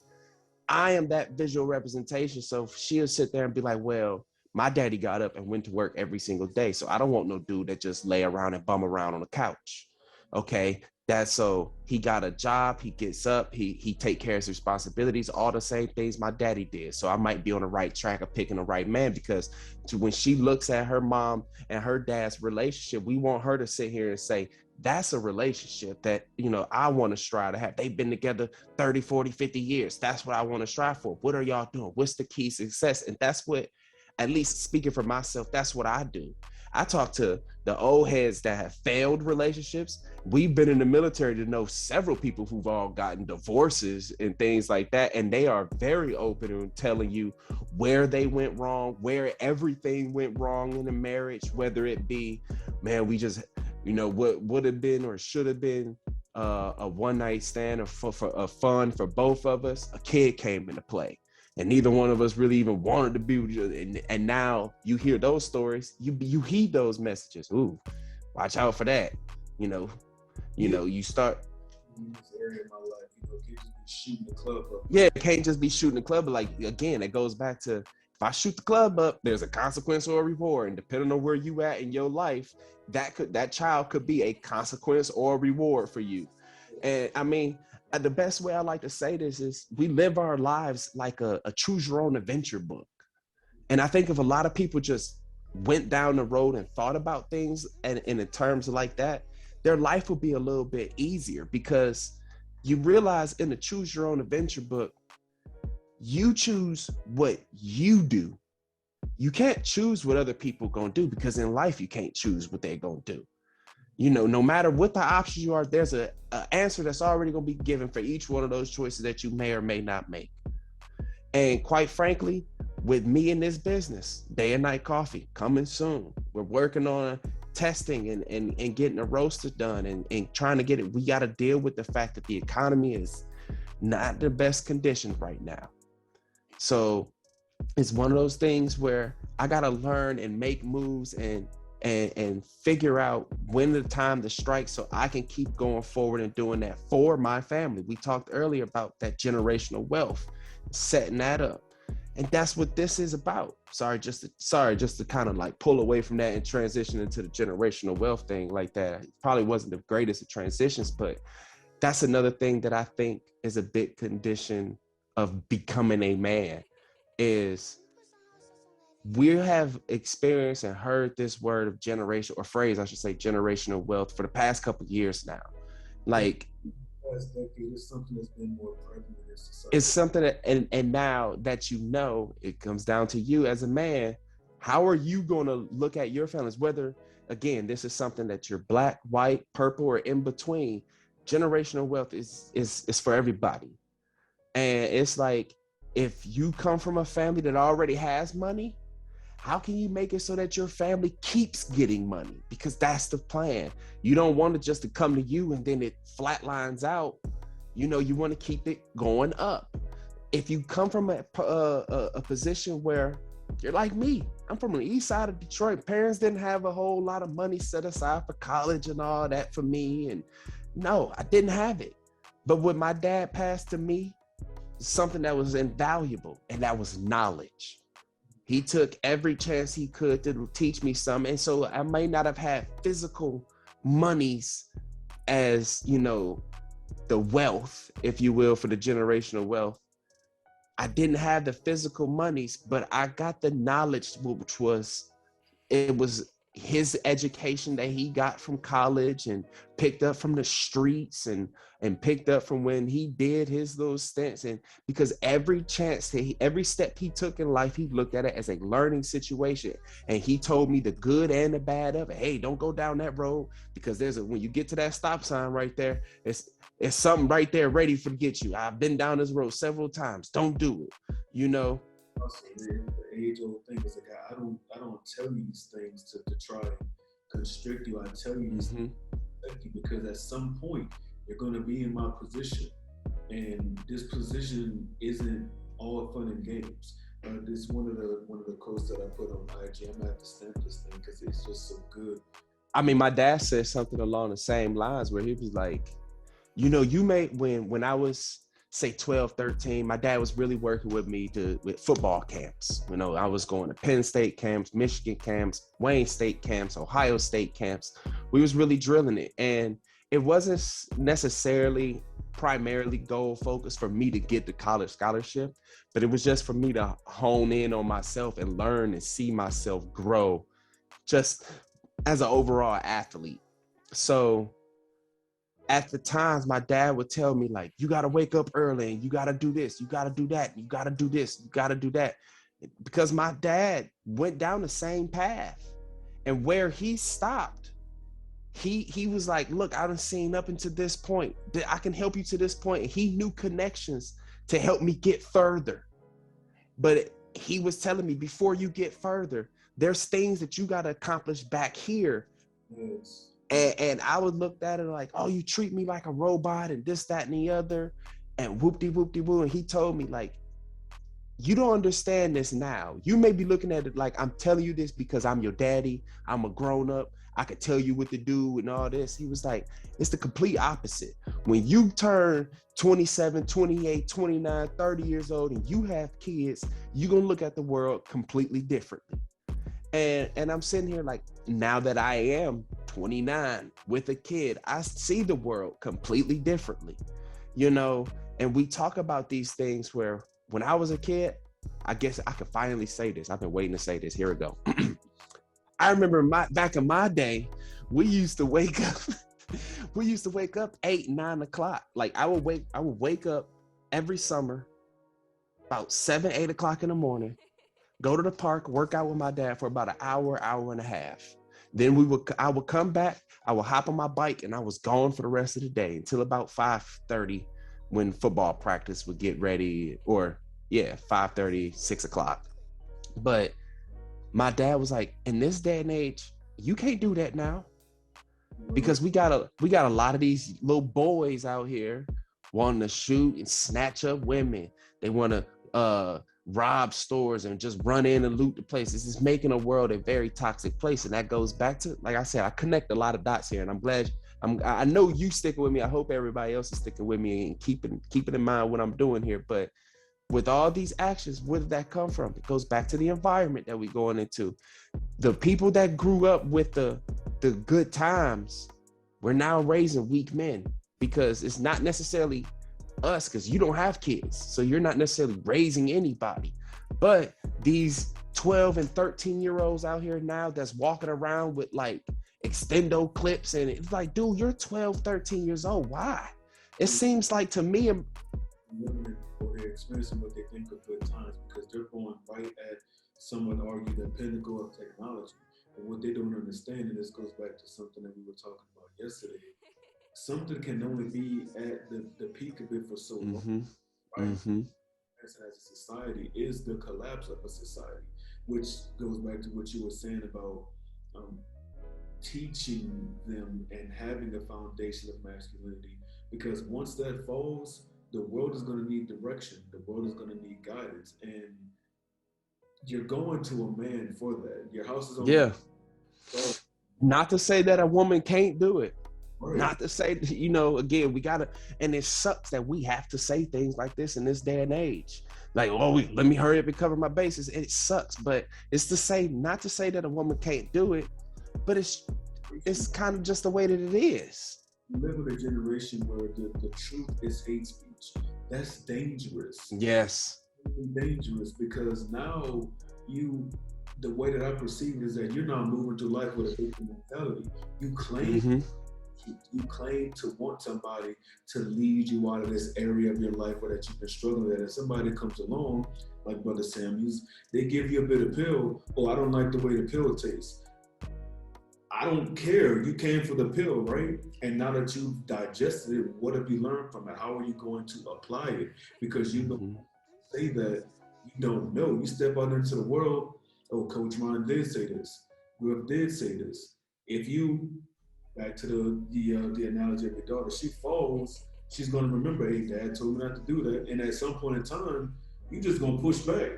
I am that visual representation. So she'll sit there and be like, well, my daddy got up and went to work every single day. So I don't want no dude that just lay around and bum around on the couch. Okay. That's so he got a job, he gets up, he take care of his responsibilities, all the same things my daddy did. So I might be on the right track of picking the right man because when she looks at her mom and her dad's relationship, we want her to sit here and say, that's a relationship that, I want to strive to have. They've been together 30, 40, 50 years. That's what I want to strive for. What are y'all doing? What's the key success? And that's what, at least speaking for myself, that's what I do. I talk to the old heads that have failed relationships. We've been in the military to know several people who've all gotten divorces and things like that. And they are very open in telling you where they went wrong, where everything went wrong in a marriage, whether it be, man, we just, what would have been or should have been a one night stand or for a fun for both of us. A kid came into play. And neither one of us really even wanted to be with you. And now you hear those stories, you heed those messages. Ooh, watch out for that. You start. In this area of my life, can't just be shooting the club up. Yeah, it can't just be shooting the club. But like, again, it goes back to, if I shoot the club up, there's a consequence or a reward. And depending on where you at in your life, that child could be a consequence or a reward for you. And I mean, the best way I like to say this is we live our lives like a choose your own adventure book. And I think if a lot of people just went down the road and thought about things and in terms like that, their life would be a little bit easier because you realize in the choose your own adventure book, you choose what you do. You can't choose what other people gonna do because in life you can't choose what they're gonna do. No matter what the options you are, there's a answer that's already going to be given for each one of those choices that you may or may not make. And quite frankly, with me in this business, Day and Night Coffee coming soon. We're working on testing and getting a roaster done and trying to get it. We got to deal with the fact that the economy is not the best condition right now. So it's one of those things where I got to learn and make moves and figure out when the time to strike so I can keep going forward and doing that for my family. We talked earlier about that generational wealth, setting that up. And that's what this is about. Sorry, just to kind of like pull away from that and transition into the generational wealth thing like that. It probably wasn't the greatest of transitions, but that's another thing that I think is a big condition of becoming a man is we have experienced and heard this word of generation or phrase, I should say, generational wealth for the past couple of years now. Like, Last decade is something that's been more prevalent in society. it's something that, and now that it comes down to you as a man. How are you going to look at your families? Whether, again, this is something that you're black, white, purple, or in between. Generational wealth is for everybody. And it's like, if you come from a family that already has money, how can you make it so that your family keeps getting money? Because that's the plan. You don't want it just to come to you and then it flatlines out. You want to keep it going up. If you come from a position where you're like me, I'm from the east side of Detroit. Parents didn't have a whole lot of money set aside for college and all that for me. And no, I didn't have it. But what my dad passed to me, something that was invaluable, and that was knowledge. He took every chance he could to teach me something. And so I may not have had physical monies as, the wealth, if you will, for the generational wealth. I didn't have the physical monies, but I got the knowledge, which was, it was his education that he got from college and picked up from the streets and picked up from when he did his little stints. And because every chance that every step he took in life, he looked at it as a learning situation. And he told me the good and the bad of it. Hey, don't go down that road, because when you get to that stop sign right there, it's something right there ready to get you. I've been down this road several times. Don't do it, Also, the age-old thing is like I don't tell you these things to try and constrict you. I tell you these things because at some point you're going to be in my position, and this position isn't all fun and games. This one of the quotes that I put on IG. I'm gonna have to stamp this thing because it's just so good. I mean, my dad said something along the same lines where he was like, you may, when I was, say 12, 13, my dad was really working with me with football camps. I was going to Penn State camps, Michigan camps, Wayne State camps, Ohio State camps. We was really drilling it. And it wasn't necessarily primarily goal focused for me to get the college scholarship, but it was just for me to hone in on myself and learn and see myself grow just as an overall athlete. So at the times, my dad would tell me, like, you got to wake up early and you got to do this, you got to do that, you got to do this, you got to do that. Because my dad went down the same path, and where he stopped, he was like, look, I done seen up until this point, that I can help you to this point. And he knew connections to help me get further. But he was telling me, before you get further, there's things that you got to accomplish back here. Yes. And I would look at it like, oh, you treat me like a robot and this, that, and the other, and whoop-de-whoop-de-woo. And he told me, like, you don't understand this now. You may be looking at it like I'm telling you this because I'm your daddy. I'm a grown up. I could tell you what to do and all this. He was like, it's the complete opposite. When you turn 27, 28, 29, 30 years old and you have kids, you're going to look at the world completely differently. And I'm sitting here like, now that I am 29 with a kid, I see the world completely differently, and we talk about these things where when I was a kid, I guess I could finally say this. I've been waiting to say this. Here we go. I remember back in my day, we used to wake up 8, 9 o'clock. Like I would wake up every summer about 7, 8 o'clock in the morning, go to the park, work out with my dad for about an hour, hour and a half. Then I would come back, I would hop on my bike, and I was gone for the rest of the day until about 5:30 when football practice would get ready, or 5:30, 6 o'clock. But my dad was like, in this day and age, you can't do that now, because we got a lot of these little boys out here wanting to shoot and snatch up women. They want to rob stores and just run in and loot the place. This is making a world a very toxic place. And that goes back to, like I said, I connect a lot of dots here, and I'm glad I know you sticking with me. I hope everybody else is sticking with me and keeping in mind what I'm doing here. But with all these actions, where did that come from? It goes back to the environment that we're going into. The people that grew up with the good times, we're now raising weak men, because it's not necessarily us, because you don't have kids, so you're not necessarily raising anybody. But these 12 and 13-year-olds out here now that's walking around with like extendo clips, and it's like, dude, you're 12, 13 years old. Why? It seems like to me, women, or they're experiencing what they think of good times, because they're going right at, some would argue, the pinnacle of technology. And what they don't understand, and this goes back to something that we were talking about yesterday, something can only be at the peak of it for so long. Right? Mm-hmm. As a society is the collapse of a society, which goes back to what you were saying about teaching them and having a foundation of masculinity. Because once that falls, the world is going to need direction. The world is going to need guidance, and you're going to a man for that. Your house is on. Not to say that a woman can't do it. Right. Not to say, again, we gotta, and it sucks that we have to say things like this in this day and age. Like, let me hurry up and cover my bases. It sucks, but it's to say, not to say that a woman can't do it, but it's it's kind of just the way that it is. We live in a generation where the truth is hate speech. That's dangerous. Yes. Really dangerous because now you, the way that I perceive it is that you're not moving through life with a victim mentality. You claim Mm-hmm. you claim to want somebody to lead you out of this area of your life where that you've been struggling with. And somebody comes along, like Brother Samuels, they give you a bit of pill. Oh, I don't like the way the pill tastes. I don't care. You came for the pill, right? And now that you've digested it, what have you learned from it? How are you going to apply it? Because you don't Mm-hmm. say that you don't know. You step out into the world. Oh, Coach Ron did say this. Griff did say this. If you, back to the analogy of your daughter, she falls, she's gonna remember, hey, Dad told me not to do that. And at some point in time, you're just gonna push back,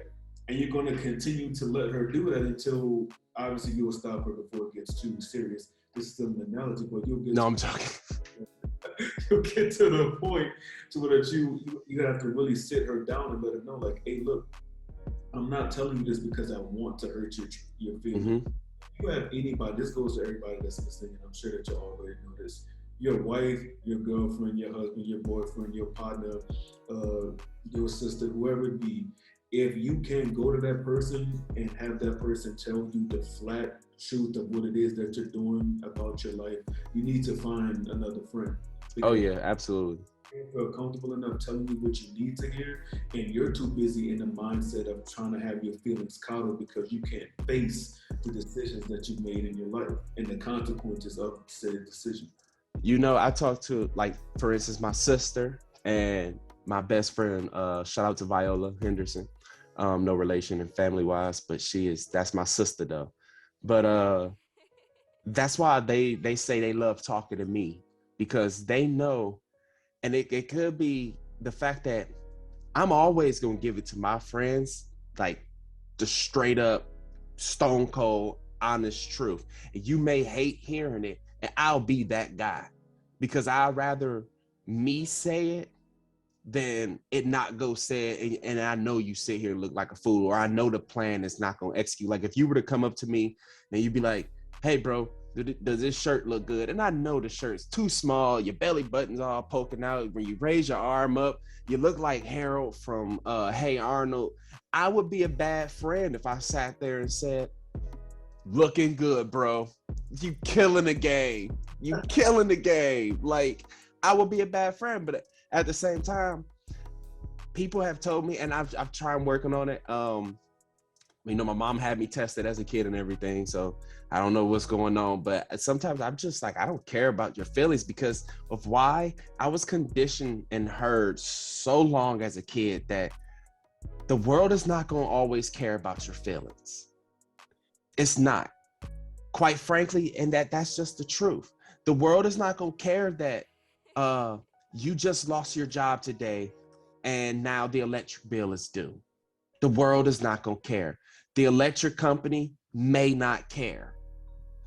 and you're gonna continue to let her do that until obviously you'll stop her before it gets too serious. This is still an analogy, but you'll get No, to, I'm talking. you'll get to the point to where that you have to really sit her down and let her know, like, hey, look, I'm not telling you this because I want to hurt your feelings. Mm-hmm. You have anybody, this goes to everybody that's listening, and I'm sure that you already know this. Your wife, your girlfriend, your husband, your boyfriend, your partner, your sister, whoever it be, if you can go to that person and have that person tell you the flat truth of what it is that you're doing about your life, you need to find another friend. Oh Because yeah, absolutely. you feel comfortable enough telling you what you need to hear, and you're too busy in the mindset of trying to have your feelings coddled because you can't face the decisions that you've made in your life and the consequences of said decision. You know, I talked to, like, for instance, my sister and my best friend. Shout out to Viola Henderson. No relation and family wise, but that's my sister though. But that's why they say they love talking to me, because they know, and it could be the fact that I'm always gonna give it to my friends, like the straight up, stone cold, honest truth. And you may hate hearing it, and I'll be that guy, because I'd rather me say it than it not go said, and I know you sit here and look like a fool, or I know the plan is not gonna execute. Like if you were to come up to me and you'd be like, "Hey, bro, does this shirt look good?" And I know the shirt's too small, your belly button's all poking out. When you raise your arm up, you look like Harold from Hey Arnold. I would be a bad friend if I sat there and said, "Looking good, bro. You killing the game. You killing the game." Like, I would be a bad friend, but at the same time, people have told me, and I've tried working on it. You know, my mom had me tested as a kid and everything, so I don't know what's going on. But sometimes I'm just like, I don't care about your feelings because of why I was conditioned and heard so long as a kid that the world is not going to always care about your feelings. It's not, quite frankly, and that's just the truth. The world is not going to care that you just lost your job today and now the electric bill is due. The world is not going to care. The electric company may not care.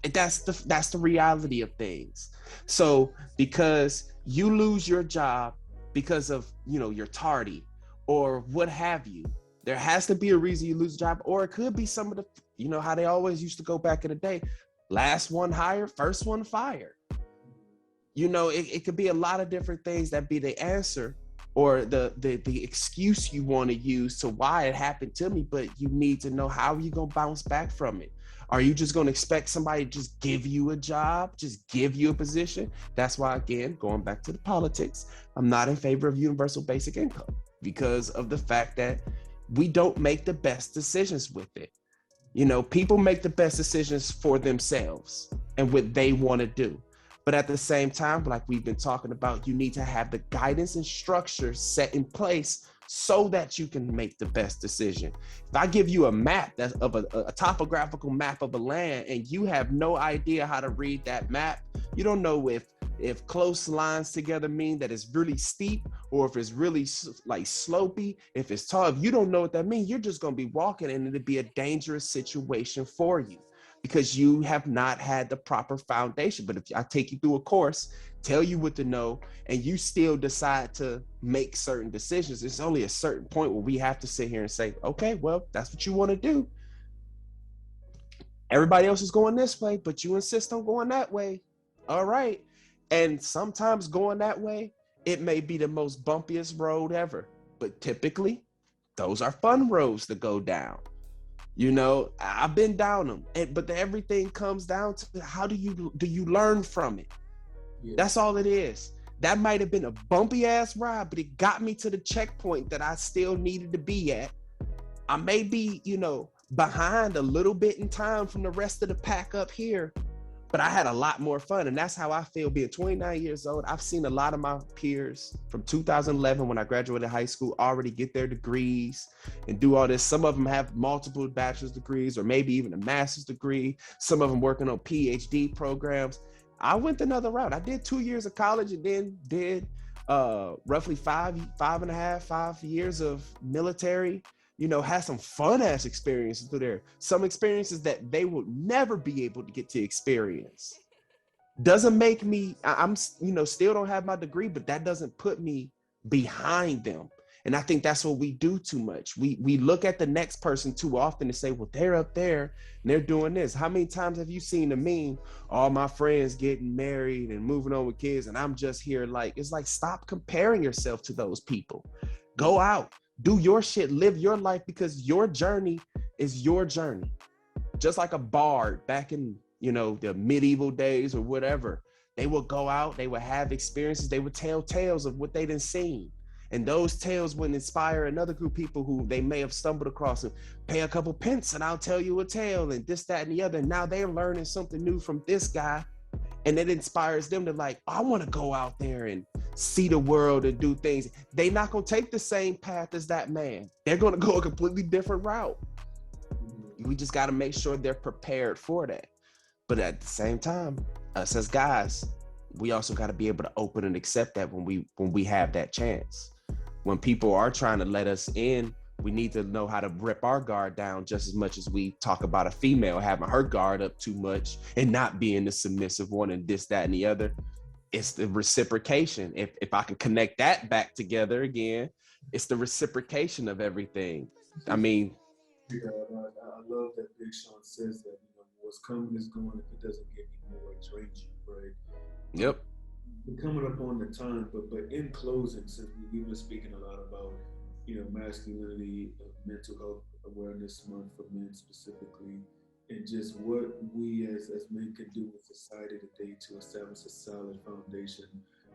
That's the reality of things. So because you lose your job because of, you know, you're tardy or what have you, there has to be a reason you lose a job, or it could be some of the, you know, how they always used to go back in the day, last one hired, first one fired. You know, it could be a lot of different things that be the answer or the excuse you want to use to why it happened to me, but you need to know how you gonna bounce back from it. Are you just gonna expect somebody to just give you a job, just give you a position? That's why, again, going back to the politics, I'm not in favor of universal basic income, because of the fact that we don't make the best decisions with it. You know, people make the best decisions for themselves and what they want to do. But at the same time, like we've been talking about, you need to have the guidance and structure set in place so that you can make the best decision. If I give you a map that's of a topographical map of a land and you have no idea how to read that map, you don't know if close lines together mean that it's really steep or if it's really like slopey, if it's tall. If you don't know what that means, you're just going to be walking and it'll be a dangerous situation for you, because you have not had the proper foundation. But if I take you through a course, tell you what to know, and you still decide to make certain decisions, it's only a certain point where we have to sit here and say, okay, well, that's what you want to do. Everybody else is going this way, but you insist on going that way. All right. And sometimes going that way, it may be the most bumpiest road ever, but typically those are fun roads to go down. You know, I've been down them, but everything comes down to how do you learn from it? Yeah. That's all it is. That might have been a bumpy ass ride, but it got me to the checkpoint that I still needed to be at. I may be, you know, behind a little bit in time from the rest of the pack up here, but I had a lot more fun. And that's how I feel being 29 years old. I've seen a lot of my peers from 2011 when I graduated high school already get their degrees and do all this. Some of them have multiple bachelor's degrees or maybe even a master's degree. Some of them working on PhD programs. I went another route. I did 2 years of college and then did roughly 5 years of military. You know, had some fun ass experiences through there. Some experiences that they will never be able to get to experience. Doesn't make me, I'm, you know, still don't have my degree, but that doesn't put me behind them. And I think that's what we do too much. We look at the next person too often and say, well, they're up there and they're doing this. How many times have you seen the meme, all my friends getting married and moving on with kids, and I'm just here? Like, it's like, stop comparing yourself to those people. Go out. Do your shit, live your life, because your journey is your journey. Just like a bard back in, you know, the medieval days or whatever, they would go out, they would have experiences, they would tell tales of what they done seen. And those tales would inspire another group of people who they may have stumbled across and pay a couple pence and I'll tell you a tale and this, that, and the other. And now they're learning something new from this guy. And it inspires them to like, I want to go out there and see the world and do things. They're not going to take the same path as that man. They're going to go a completely different route. We just got to make sure they're prepared for that. But at the same time, us as guys, we also got to be able to open and accept that when we have that chance. When people are trying to let us in, we need to know how to rip our guard down just as much as we talk about a female having her guard up too much and not being the submissive one and this, that, and the other. It's the reciprocation. If I can connect that back together again, it's the reciprocation of everything. I mean, yeah, I love that Big Sean says that, you know, what's coming is going. If it doesn't get you more, it drains you, right? Yep. We're coming up on the time, but in closing, since we've been speaking a lot about, you know, masculinity, mental health awareness month for men specifically, and just what we as men can do with society today to establish a solid foundation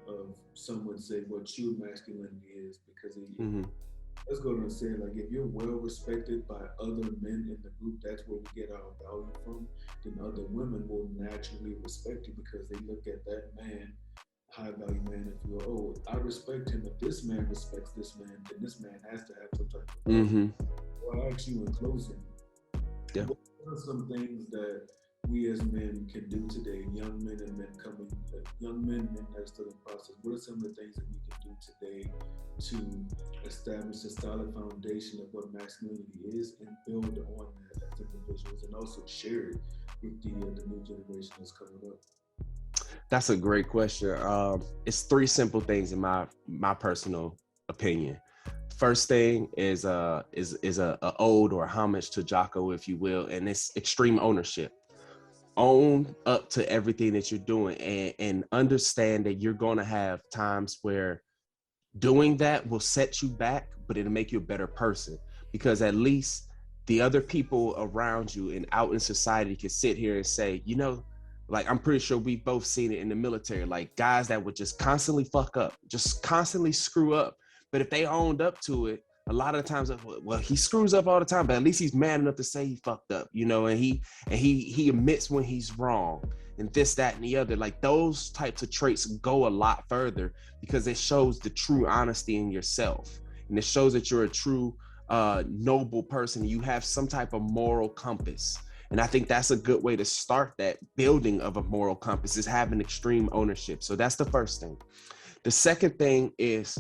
of, some would say, what true masculinity is, because let's go and say, like, if you're well respected by other men in the group, that's where we get our value from, then other women will naturally respect you because they look at that man, high value man, if you're, oh, I respect him. If this man respects this man, then this man has to have some type of Well, I ask you in closing, what are some things that we as men can do today, young men and men coming, young men that are still in process? What are some of the things that we can do today to establish a solid foundation of what masculinity is and build on that as individuals, and also share it with the new generation that's coming up? That's a great question. It's three simple things in my personal opinion. First thing is a ode or a homage to Jocko, if you will, and it's extreme ownership. Own up to everything that you're doing and understand that you're going to have times where doing that will set you back, but it'll make you a better person, because at least the other people around you and out in society can sit here and say, you know, like, I'm pretty sure we've both seen it in the military, like guys that would just constantly fuck up, just constantly screw up. But if they owned up to it, a lot of the times, well, he screws up all the time, but at least he's man enough to say he fucked up, you know, and he admits when he's wrong and this, that, and the other. Like, those types of traits go a lot further because it shows the true honesty in yourself. And it shows that you're a true noble person. You have some type of moral compass. And I think that's a good way to start that building of a moral compass, is having extreme ownership. So that's the first thing. The second thing is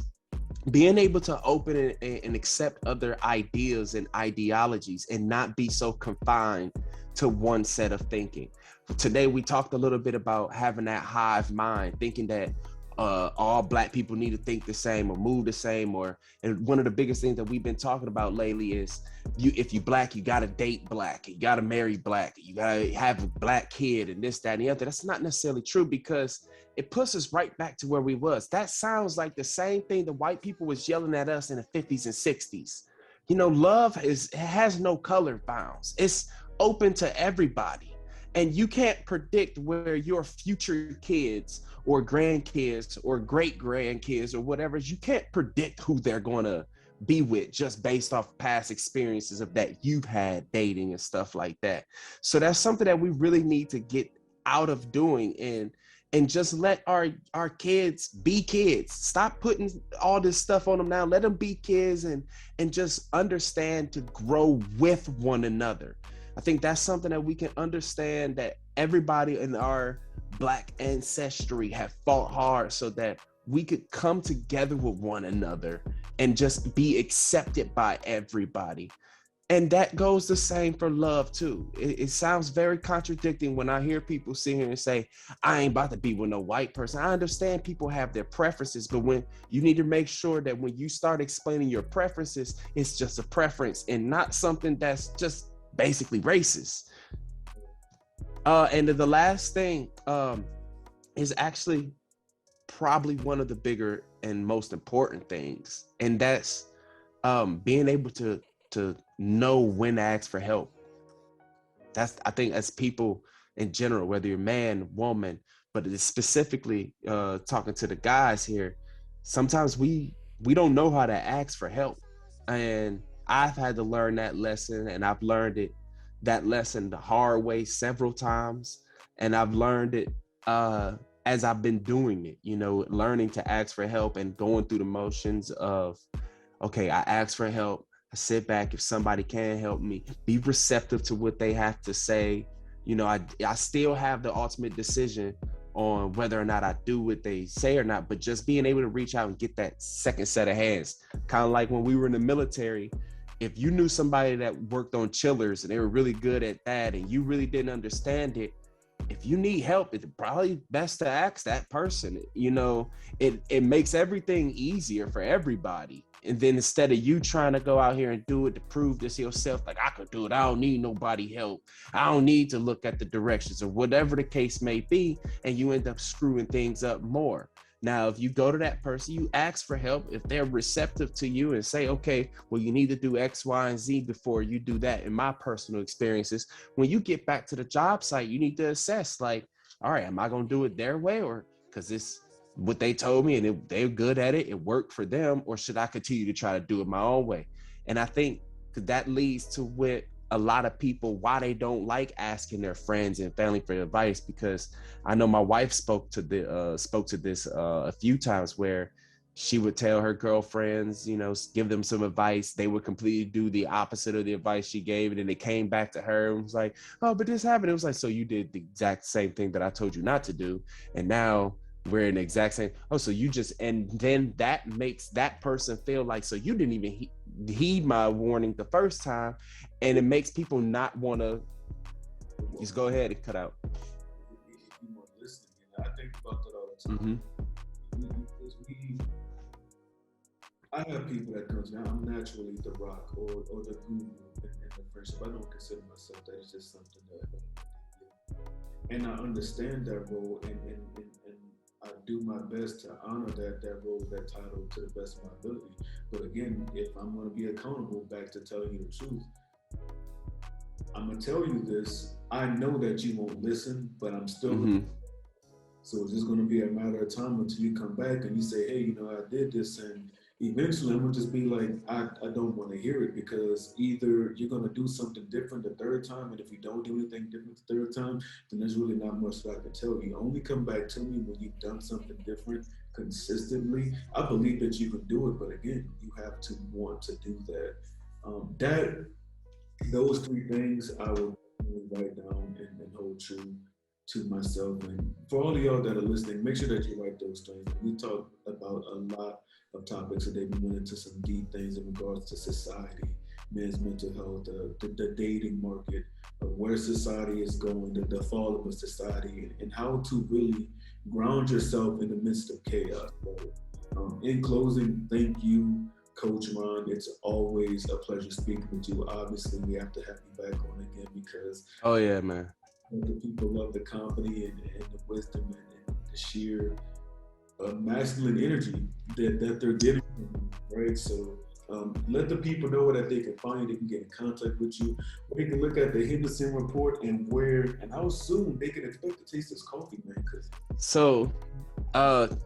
being able to open and accept other ideas and ideologies and not be so confined to one set of thinking. Today, we talked a little bit about having that hive mind, thinking that all black people need to think the same or move the same, and one of the biggest things that we've been talking about lately is if you black, you gotta date black, you gotta marry black, you gotta have a black kid and this, that, and the other. That's not necessarily true, because it puts us right back to where we was. That sounds like the same thing the white people was yelling at us in the 50s and 60s. Love has no color bounds. It's open to everybody. And you can't predict where your future kids or grandkids or great grandkids or whatever, you can't predict who they're going to be with just based off past experiences of that you've had dating and stuff like that. So that's something that we really need to get out of doing, and just let our kids be kids. Stop putting all this stuff on them now. Let them be kids and just understand to grow with one another. I think that's something that we can understand, that everybody in our Black ancestry have fought hard so that we could come together with one another and just be accepted by everybody. And that goes the same for love too. It sounds very contradicting when I hear people sit here and say, I ain't about to be with no white person. I understand people have their preferences, but when you need to make sure that when you start explaining your preferences, it's just a preference and not something that's just basically racist. And the last thing is actually probably one of the bigger and most important things, and that's being able to know when to ask for help. I think as people in general, whether you're man, woman, but it's specifically talking to the guys here, sometimes we don't know how to ask for help. And I've had to learn that lesson, and I've learned that lesson the hard way several times. And I've learned it as I've been doing it, learning to ask for help and going through the motions of, okay, I ask for help. I sit back. If somebody can help me, be receptive to what they have to say. I still have the ultimate decision on whether or not I do what they say or not, but just being able to reach out and get that second set of hands. Kind of like when we were in the military, if you knew somebody that worked on chillers and they were really good at that and you really didn't understand it, if you need help, it's probably best to ask that person. It makes everything easier for everybody. And then instead of you trying to go out here and do it to prove this yourself, like, I could do it, I don't need nobody help, I don't need to look at the directions, or whatever the case may be, and you end up screwing things up more. Now, if you go to that person, you ask for help, if they're receptive to you and say, okay, well, you need to do X, Y, and Z before you do that. In my personal experiences, when you get back to the job site, you need to assess, like, all right, am I going to do it their way, or because this what they told me and they're good at it, it worked for them, or should I continue to try to do it my own way? And I think that leads to what a lot of people, why they don't like asking their friends and family for advice, because I know my wife spoke to this a few times, where she would tell her girlfriends, give them some advice. They would completely do the opposite of the advice she gave. And then it came back to her and was like, oh, but this happened. It was like, so you did the exact same thing that I told you not to do. And now we're in the exact same, so you just, and then that makes that person feel like, so you didn't even heed my warning the first time. And it makes people not want to, just go ahead and cut out. You want listening. And I think about that all the time. I have people that comes down. I'm naturally the rock or the guru in the friendship. I don't consider myself that. It's just something that, and I understand that role, and I do my best to honor that role, that title, to the best of my ability. But again, if I'm going to be accountable, back to telling you the truth, I'm going to tell you this. I know that you won't listen, but I'm still. So it's just going to be a matter of time until you come back and you say, hey, I did this, and eventually I'm going to just be like, I don't want to hear it, because either you're going to do something different the third time, and if you don't do anything different the third time, then there's really not much that I can tell you. Only come back to me when you've done something different consistently. I believe that you can do it, but again, you have to want to do that. Those three things I will write down and hold true to myself. And for all of y'all that are listening, make sure that you write those things. We talk about a lot of topics today. We went into some deep things in regards to society, men's mental health, the dating market, where society is going, the fall of a society, and how to really ground yourself in the midst of chaos. So, in closing, thank you, Coach Ron. It's always a pleasure speaking with you. Obviously, we have to have you back on again because Oh yeah, man. the people love the comedy and the wisdom and the sheer masculine energy that they're getting from you, right? So let the people know that they can find you, they can get in contact with you, they can look at the Henderson report and how soon they can expect to taste this coffee, man. Because So,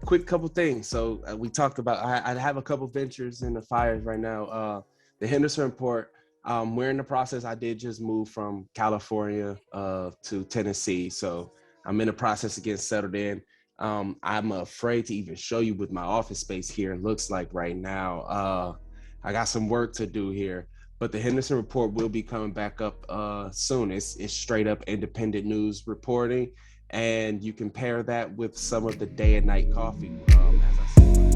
quick couple things. So we talked about I have a couple ventures in the fires right now. The Henderson report. We're in the process. I did just move from California to Tennessee, so I'm in the process of getting settled in. I'm afraid to even show you what my office space here looks like right now. I got some work to do here, but the Henderson report will be coming back up soon. It's straight up independent news reporting, and you can pair that with some of the day and night coffee. As I said.